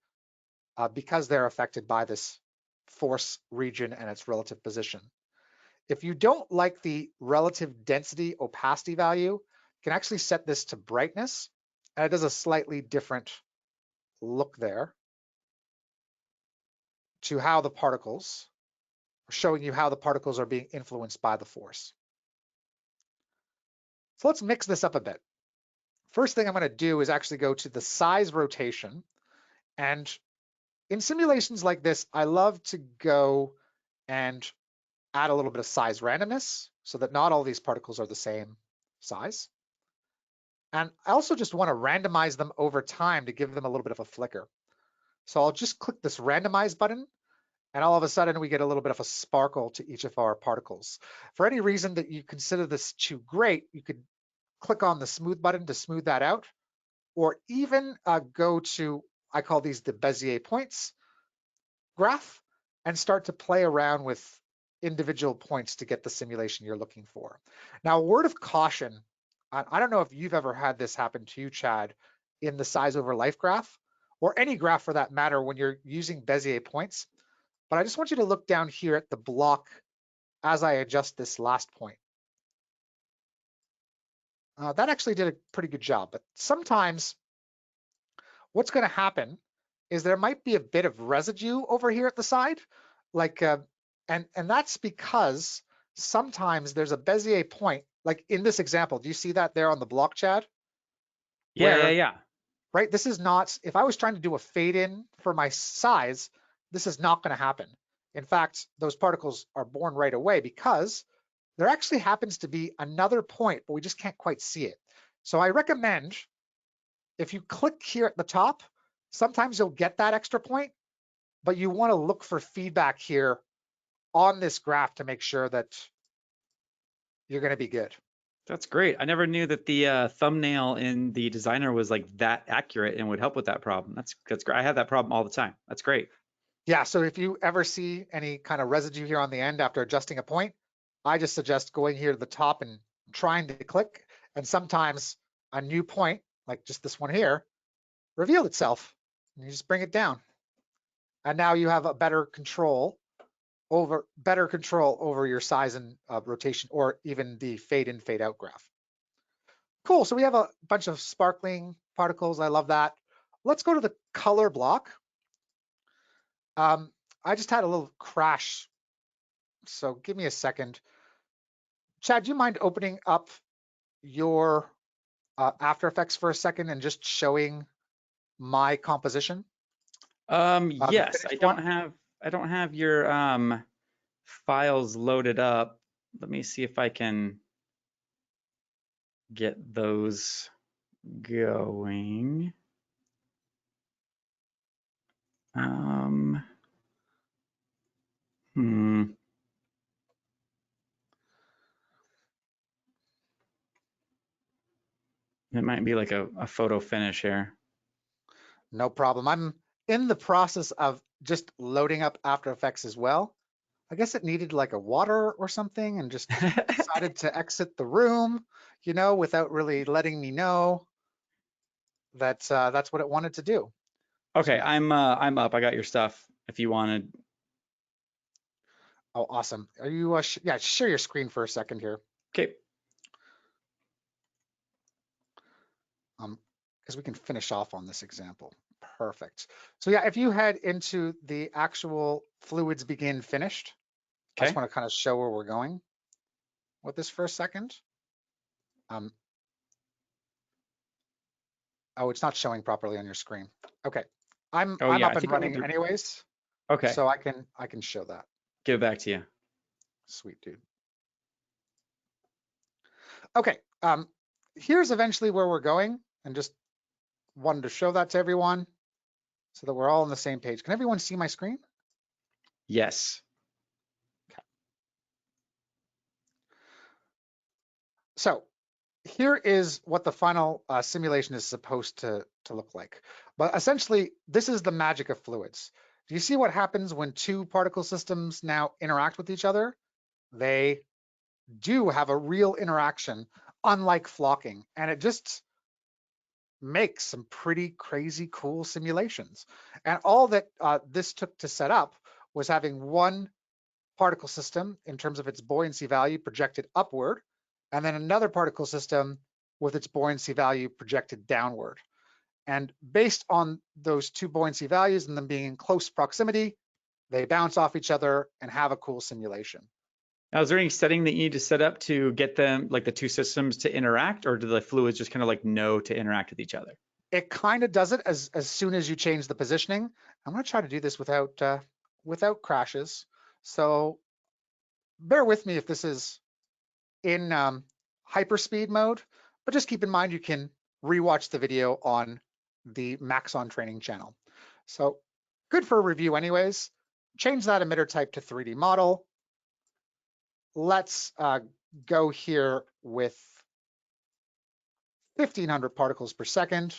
Speaker 1: because they're affected by this force region and its relative position. If you don't like the relative density opacity value, you can actually set this to brightness, and it does a slightly different look there to how the particles, showing you how the particles are being influenced by the force. So let's mix this up a bit. First thing I'm going to do is actually go to the size rotation. And in simulations like this, I love to go and add a little bit of size randomness so that not all these particles are the same size. And I also just want to randomize them over time to give them a little bit of a flicker. So I'll just click this randomize button, and all of a sudden we get a little bit of a sparkle to each of our particles. For any reason that you consider this too great, you could click on the smooth button to smooth that out, or even go to, I call these the Bezier points graph, and start to play around with individual points to get the simulation you're looking for. Now, a word of caution, I don't know if you've ever had this happen to you, Chad, in the size over life graph, or any graph for that matter, when you're using Bezier points. but I just want you to look down here at the block as I adjust this last point. That actually did a pretty good job, but sometimes what's going to happen is there might be a bit of residue over here at the side, like, and that's because sometimes there's a Bezier point, like in this example. Do you see that there on the block, Chad?
Speaker 2: Yeah.
Speaker 1: Right, this is not, if I was trying to do a fade in for my size, this is not going to happen. In fact, those particles are born right away because there actually happens to be another point, but we just can't quite see it. So I recommend if you click here at the top, sometimes you'll get that extra point, but you want to look for feedback here on this graph to make sure that you're going to be good.
Speaker 2: That's great. I never knew that the thumbnail in the designer was like that accurate and would help with that problem. That's great. I have that problem all the time. That's great.
Speaker 1: Yeah, so if you ever see any kind of residue here on the end after adjusting a point, I just suggest going here to the top and trying to click, and sometimes a new point, like just this one here, revealed itself, and you just bring it down. And now you have a better control over your size and rotation, or even the fade in, fade out graph. Cool, so we have a bunch of sparkling particles. I love that. Let's go to the color block. I just had a little crash, so give me a second. Chad, do you mind opening up your After Effects for a second and just showing my composition?
Speaker 2: Yes, I don't have your files loaded up. Let me see if I can get those going. It might be like a photo finish here.
Speaker 1: No problem. I'm in the process of just loading up After Effects as well. I guess it needed like a water or something and just decided to exit the room, you know, without really letting me know that that's what it wanted to do.
Speaker 2: Okay,
Speaker 1: So,
Speaker 2: I'm up. I got your stuff if you wanted.
Speaker 1: oh, awesome. Are you, yeah, share your screen for a second here.
Speaker 2: Okay.
Speaker 1: Because we can finish off on this example. Perfect. So yeah, if you head into the actual fluids begin finished, I just
Speaker 2: Okay.
Speaker 1: want to kind of show where we're going with this for a second. Oh, it's not showing properly on your screen. Okay, I'm
Speaker 2: Oh yeah,
Speaker 1: up
Speaker 2: I
Speaker 1: and
Speaker 2: think I
Speaker 1: running
Speaker 2: need to.
Speaker 1: anyways,
Speaker 2: Okay.
Speaker 1: so I can show that.
Speaker 2: Give it back to you.
Speaker 1: Sweet dude. Okay, here's eventually where we're going, and just wanted to show that to everyone so that we're all on the same page. Can everyone see my screen?
Speaker 2: Yes.
Speaker 1: Okay. So here is what the final simulation is supposed to look like. But essentially, this is the magic of fluids. Do you see what happens when two particle systems now interact with each other? They do have a real interaction, unlike flocking, and it just makes some pretty crazy cool simulations. And all that this took to set up was having one particle system in terms of its buoyancy value projected upward, and then another particle system with its buoyancy value projected downward. And based on those two buoyancy values and them being in close proximity, they bounce off each other and have a cool simulation.
Speaker 2: Now, is there any setting that you need to set up to get them, like the two systems, to interact, or do the fluids just kind of like know to interact with each other?
Speaker 1: It kind of does it as soon as you change the positioning. I'm going to try to do this without crashes. So bear with me if this is in hyperspeed mode, but just keep in mind you can rewatch the video on the Maxon training channel. So good for a review anyways. Change that emitter type to 3D model. Let's go here with 1500 particles per second.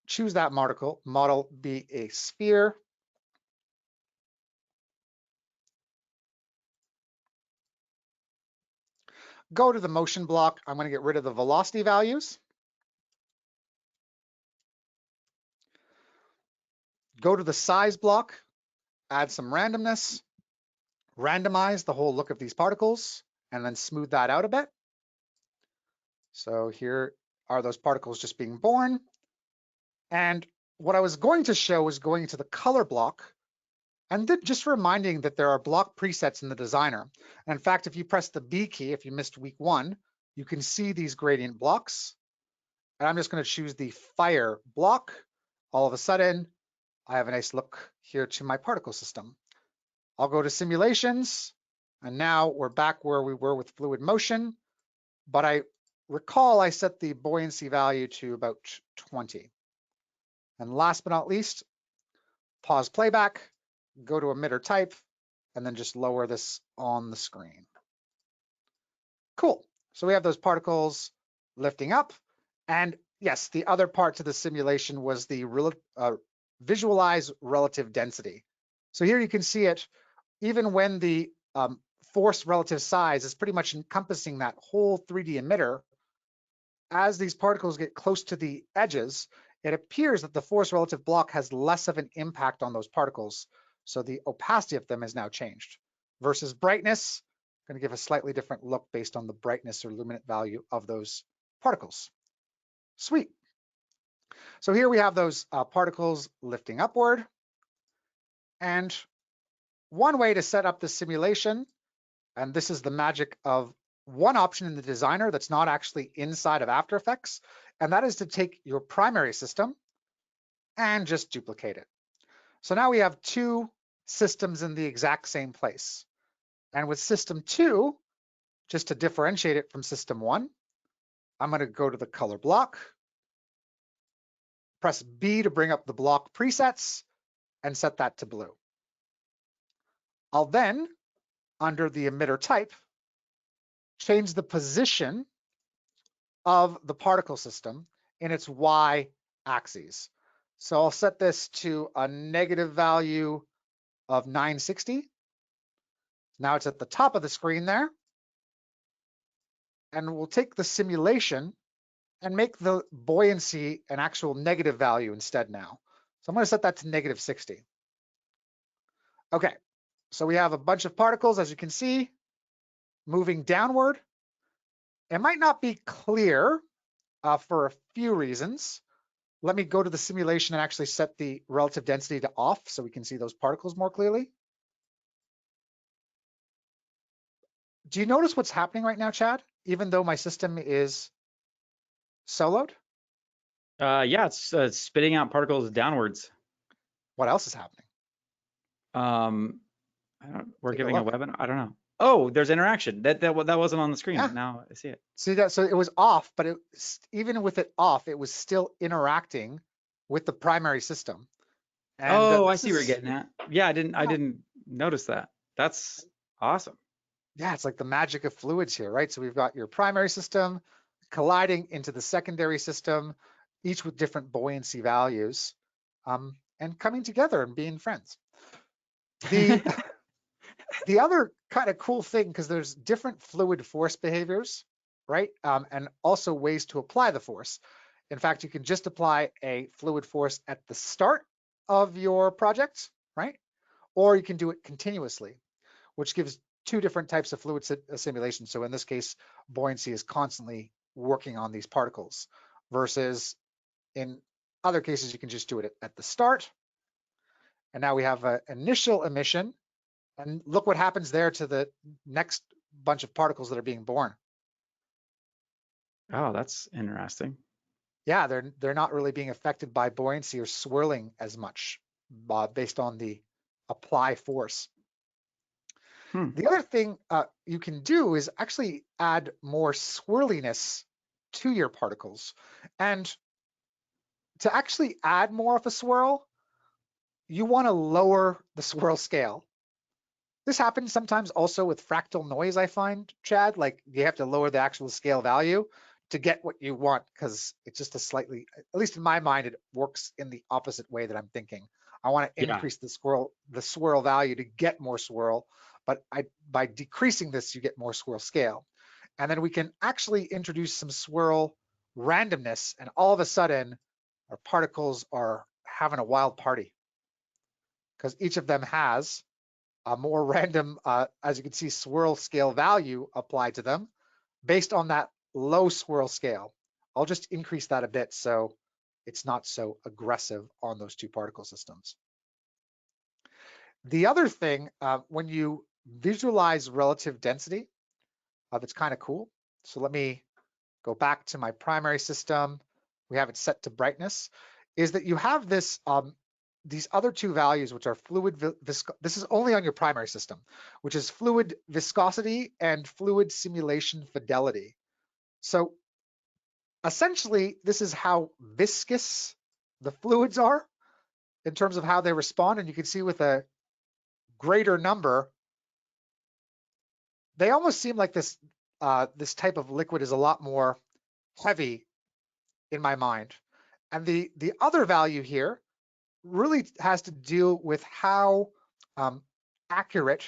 Speaker 1: Choose that model be a sphere. Go to the motion block. I'm going to get rid of the velocity values. Go to the size block add some randomness, randomize the whole look of these particles, and then smooth that out a bit. So here are those particles just being born. And what I was going to show was going to the color block and then just reminding that there are block presets in the designer. And in fact, if you press the B key, if you missed week 1, you can see these gradient blocks. And I'm just going to choose the fire block. All of a sudden, I have a nice look here to my particle system. I'll go to simulations, and now we're back where we were with fluid motion, but I recall I set the buoyancy value to about 20. And last but not least, pause playback, go to emitter type, and then just lower this on the screen. Cool. So we have those particles lifting up. And yes, the other part to the simulation was the visualize relative density. So here you can see it, even when the force relative size is pretty much encompassing that whole 3D emitter, as these particles get close to the edges, it appears that the force relative block has less of an impact on those particles. So the opacity of them has now changed. Versus brightness, going to give a slightly different look based on the brightness or luminant value of those particles. Sweet. So here we have those particles lifting upward. And one way to set up the simulation, and this is the magic of one option in the designer that's not actually inside of After Effects, and that is to take your primary system and just duplicate it. So now we have 2 systems in the exact same place. And with system 2, just to differentiate it from system 1, I'm going to go to the color block, press B to bring up the block presets, and set that to blue. I'll then, under the emitter type, change the position of the particle system in its Y axes. So I'll set this to a negative value of 960. Now it's at the top of the screen there. And we'll take the simulation and make the buoyancy an actual negative value instead now. So I'm going to set that to negative 60. Okay, so we have a bunch of particles, as you can see, moving downward. It might not be clear for a few reasons. Let me go to the simulation and actually set the relative density to off so we can see those particles more clearly. Do you notice what's happening right now, Chad? Even though my system is soloed?
Speaker 2: Yeah, it's spitting out particles downwards.
Speaker 1: What else is happening?
Speaker 2: We're
Speaker 1: Take
Speaker 2: giving a
Speaker 1: look.
Speaker 2: webinar. I don't know. Oh, there's interaction. That wasn't on the screen.
Speaker 1: Yeah.
Speaker 2: Now I see it.
Speaker 1: See that? So it was off, but even with it off, it was still interacting with the primary system. And
Speaker 2: Oh, I see where you're getting at. Yeah, I didn't notice that. That's awesome.
Speaker 1: Yeah, it's like the magic of fluids here, right? So we've got your primary system colliding into the secondary system, each with different buoyancy values, and coming together and being friends. The other kind of cool thing, because there's different fluid force behaviors, right? And also ways to apply the force. In fact, you can just apply a fluid force at the start of your project, right? Or you can do it continuously, which gives 2 different types of fluid simulation. So in this case, buoyancy is constantly working on these particles, versus in other cases, you can just do it at the start. And now we have an initial emission. And look what happens there to the next bunch of particles that are being born.
Speaker 2: Oh, that's interesting.
Speaker 1: Yeah, they're not really being affected by buoyancy or swirling as much based on the apply force. The other thing you can do is actually add more swirliness to your particles. And to actually add more of a swirl, you want to lower the swirl scale. This happens sometimes also with fractal noise, I find, Chad, like you have to lower the actual scale value to get what you want, because it's just a slightly, at least in my mind, it works in the opposite way that I'm thinking. I want to increase the swirl value to get more swirl, but by decreasing this, you get more swirl scale. And then we can actually introduce some swirl randomness, and all of a sudden, our particles are having a wild party. because each of them has a more random, as you can see, swirl scale value applied to them based on that low swirl scale. I'll just increase that a bit so it's not so aggressive on those two particle systems. The other thing, when you visualize relative density, that's kind of cool. So let me go back to my primary system. We have it set to brightness, is that you have this, these other two values, which are fluid this is only on your primary system, which is fluid viscosity and fluid simulation fidelity. So essentially, this is how viscous the fluids are in terms of how they respond. And you can see with a greater number, they almost seem like this, this type of liquid is a lot more heavy in my mind. And the other value here really has to deal with how accurate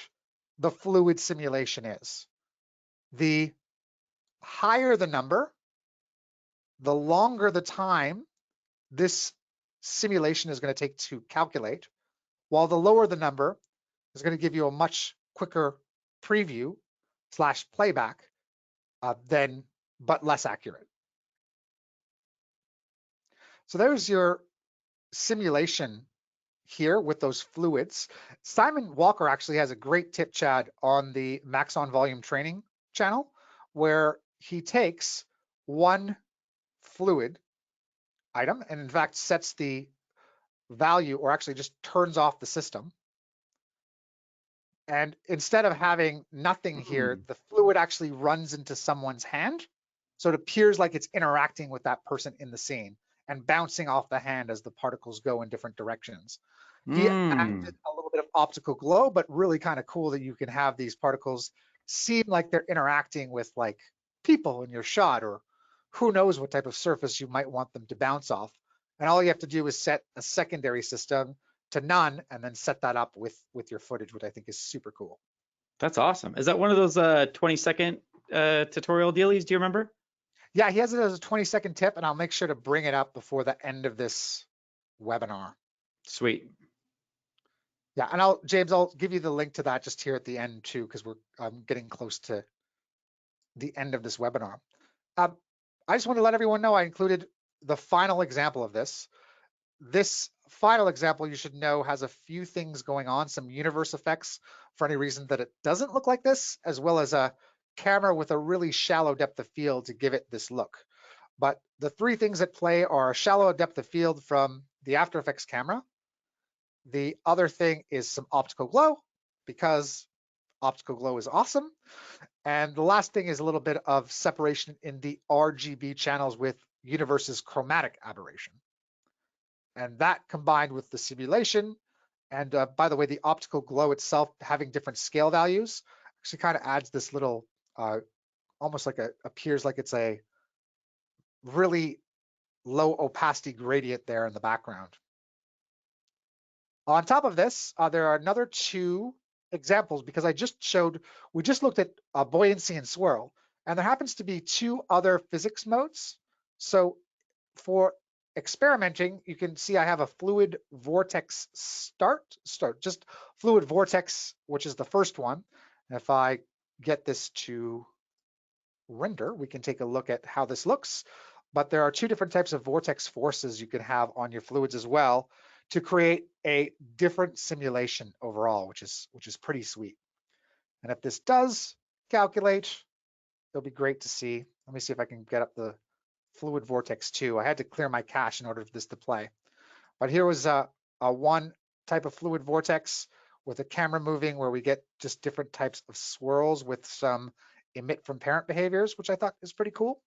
Speaker 1: the fluid simulation is. The higher the number, the longer the time this simulation is going to take to calculate, while the lower the number is going to give you a much quicker preview / playback but less accurate. So there's your simulation here with those fluids. Simon Walker actually has a great tip, Chad, on the Maxon volume training channel, where he takes one fluid item and in fact sets the value, or actually just turns off the system. And instead of having nothing here, the fluid actually runs into someone's hand. So it appears like it's interacting with that person in the scene and bouncing off the hand as the particles go in different directions. He added a little bit of optical glow, but really kind of cool that you can have these particles seem like they're interacting with like people in your shot, or who knows what type of surface you might want them to bounce off. And all you have to do is set a secondary system to none and then set that up with your footage, which I think is super cool.
Speaker 2: That's awesome. Is that one of those 20-second tutorial dealies? Do you remember?
Speaker 1: Yeah, he has it as a 20-second tip, and I'll make sure to bring it up before the end of this webinar.
Speaker 2: Sweet.
Speaker 1: Yeah, and James, I'll give you the link to that just here at the end too, because we're getting close to the end of this webinar. I just want to let everyone know I included the final example of this. This final example, you should know, has a few things going on, some universe effects for any reason that it doesn't look like this, as well as a camera with a really shallow depth of field to give it this look. But the three things at play are a shallow depth of field from the After Effects camera. The other thing is some optical glow, because optical glow is awesome. And the last thing is a little bit of separation in the RGB channels with universe's chromatic aberration. And that combined with the simulation, and by the way, the optical glow itself having different scale values, actually kind of adds this little, almost like appears like it's a really low opacity gradient there in the background. On top of this, there are another two examples, because we just looked at buoyancy and swirl, and there happens to be two other physics modes. So for experimenting, you can see I have a fluid vortex start, just fluid vortex, which is the first one. And if I get this to render, we can take a look at how this looks. But there are two different types of vortex forces you can have on your fluids as well to create a different simulation overall, which is pretty sweet. And if this does calculate, it'll be great to see. Let me see if I can get up the fluid vortex 2. I had to clear my cache in order for this to play. But here was a one type of fluid vortex with a camera moving, where we get just different types of swirls with some emit from parent behaviors, which I thought is pretty cool.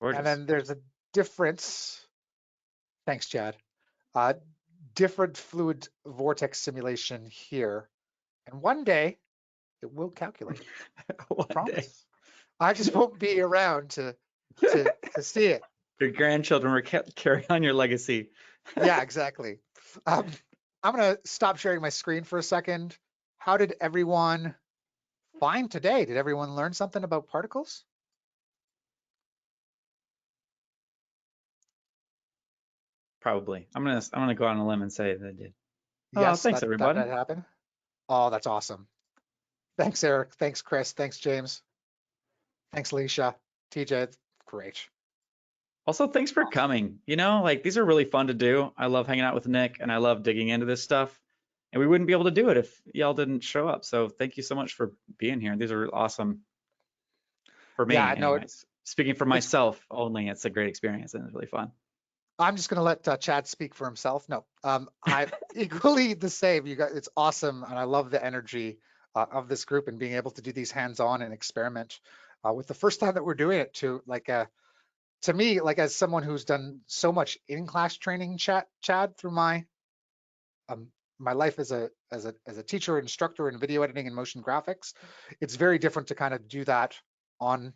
Speaker 1: Gorgeous. And then there's a difference. Thanks, Chad. Different fluid vortex simulation here. And one day it will calculate.
Speaker 2: One day.
Speaker 1: I just won't be around to see it.
Speaker 2: Your grandchildren will carry on your legacy.
Speaker 1: Yeah, exactly. I'm going to stop sharing my screen for a second. How did everyone find today? Did everyone learn something about particles?
Speaker 2: Probably. I'm gonna go on a limb and say they did. Oh,
Speaker 1: Yes,
Speaker 2: thanks
Speaker 1: that
Speaker 2: everybody.
Speaker 1: happened. Oh, that's awesome. Thanks, Eric. Thanks, Chris. Thanks, James. Thanks, Leisha. TJ, great.
Speaker 2: Also, thanks for coming. You know, like these are really fun to do. I love hanging out with Nick and I love digging into this stuff. And we wouldn't be able to do it if y'all didn't show up. So thank you so much for being here. These are awesome for
Speaker 1: Yeah,
Speaker 2: me,
Speaker 1: no,
Speaker 2: anyways. Speaking for
Speaker 1: it's.
Speaker 2: myself only, it's a great experience and it's really fun.
Speaker 1: I'm just gonna let Chad speak for himself. No, I equally the same. You guys, it's awesome, and I love the energy of this group and being able to do these hands-on and experiment. With the first time that we're doing it, to me, like as someone who's done so much in-class training, Chad, through um, my life as a teacher, instructor in video editing and motion graphics, it's very different to kind of do that on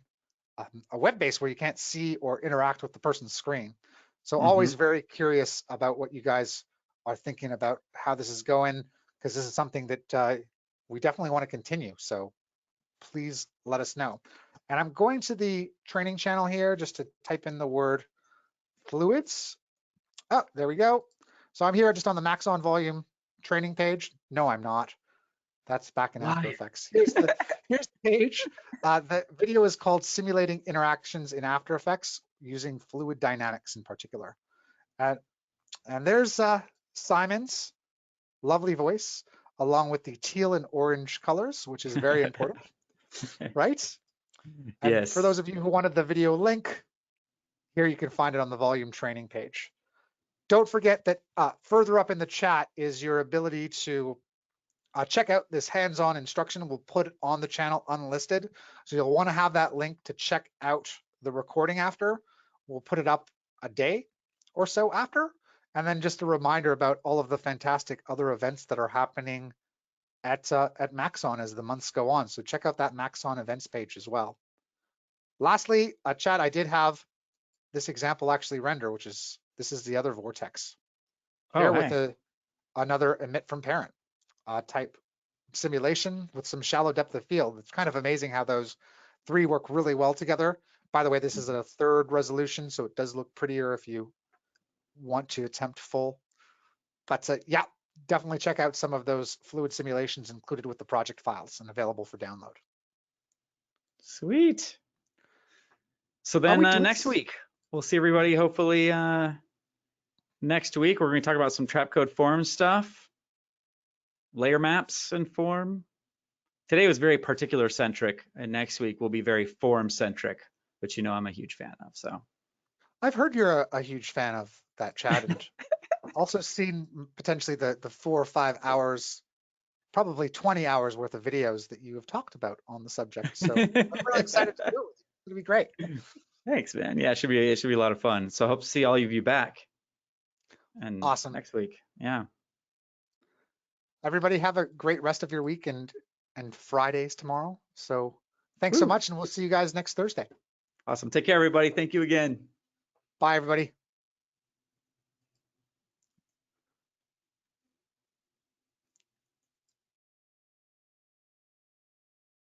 Speaker 1: a web base where you can't see or interact with the person's screen. So
Speaker 2: Hmm.
Speaker 1: always very curious about what you guys are thinking about how this is going, because this is something that we definitely want to continue. So please let us know. And I'm going to the training channel here just to type in the word fluids. Oh, there we go. So I'm here just on the Maxon volume training page. No, I'm not. That's back in After
Speaker 2: Why?
Speaker 1: Effects. Here's the page. The video is called Simulating Interactions in After Effects using Fluid Dynamics in particular. And there's Simon's lovely voice, along with the teal and orange colors, which is very important, right? And for
Speaker 2: Yes.
Speaker 1: those of you who wanted the video link, here you can find it on the volume training page. Don't forget that further up in the chat is your ability to check out this hands-on instruction. We'll put it on the channel unlisted. So you'll want to have that link to check out the recording after. We'll put it up a day or so after. And then just a reminder about all of the fantastic other events that are happening at Maxon as the months go on. So check out that Maxon events page as well. Lastly, Chad, I did have this example actually render, this is the other vortex
Speaker 2: Oh,
Speaker 1: here with
Speaker 2: hey.
Speaker 1: another emit from parent type simulation with some shallow depth of field. It's kind of amazing how those three work really well together. By the way, this is a third resolution, so it does look prettier if you want to attempt full. But yeah, definitely check out some of those fluid simulations included with the project files and available for download.
Speaker 2: Sweet. So
Speaker 1: Are
Speaker 2: then
Speaker 1: we doing?
Speaker 2: next week, we'll see everybody hopefully next week. We're going to talk about some Trapcode form stuff, layer maps and form. Today was very particular centric, and next week will be very form centric, which you know I'm a huge fan of. So
Speaker 1: I've heard you're a huge fan of that, Chad, and also seen potentially the 4 or 5 hours, probably 20 hours worth of videos that you have talked about on the subject. So I'm really excited to do it. It'll be great.
Speaker 2: thanks, man. Yeah, it should be a lot of fun. So I hope to see all of you back and
Speaker 1: Awesome.
Speaker 2: next week. Yeah.
Speaker 1: Everybody have a great rest of your week and Fridays tomorrow. So thanks so
Speaker 2: Woo.
Speaker 1: much, and we'll see you guys next Thursday.
Speaker 2: Awesome. Take care, everybody. Thank you again.
Speaker 1: Bye, everybody.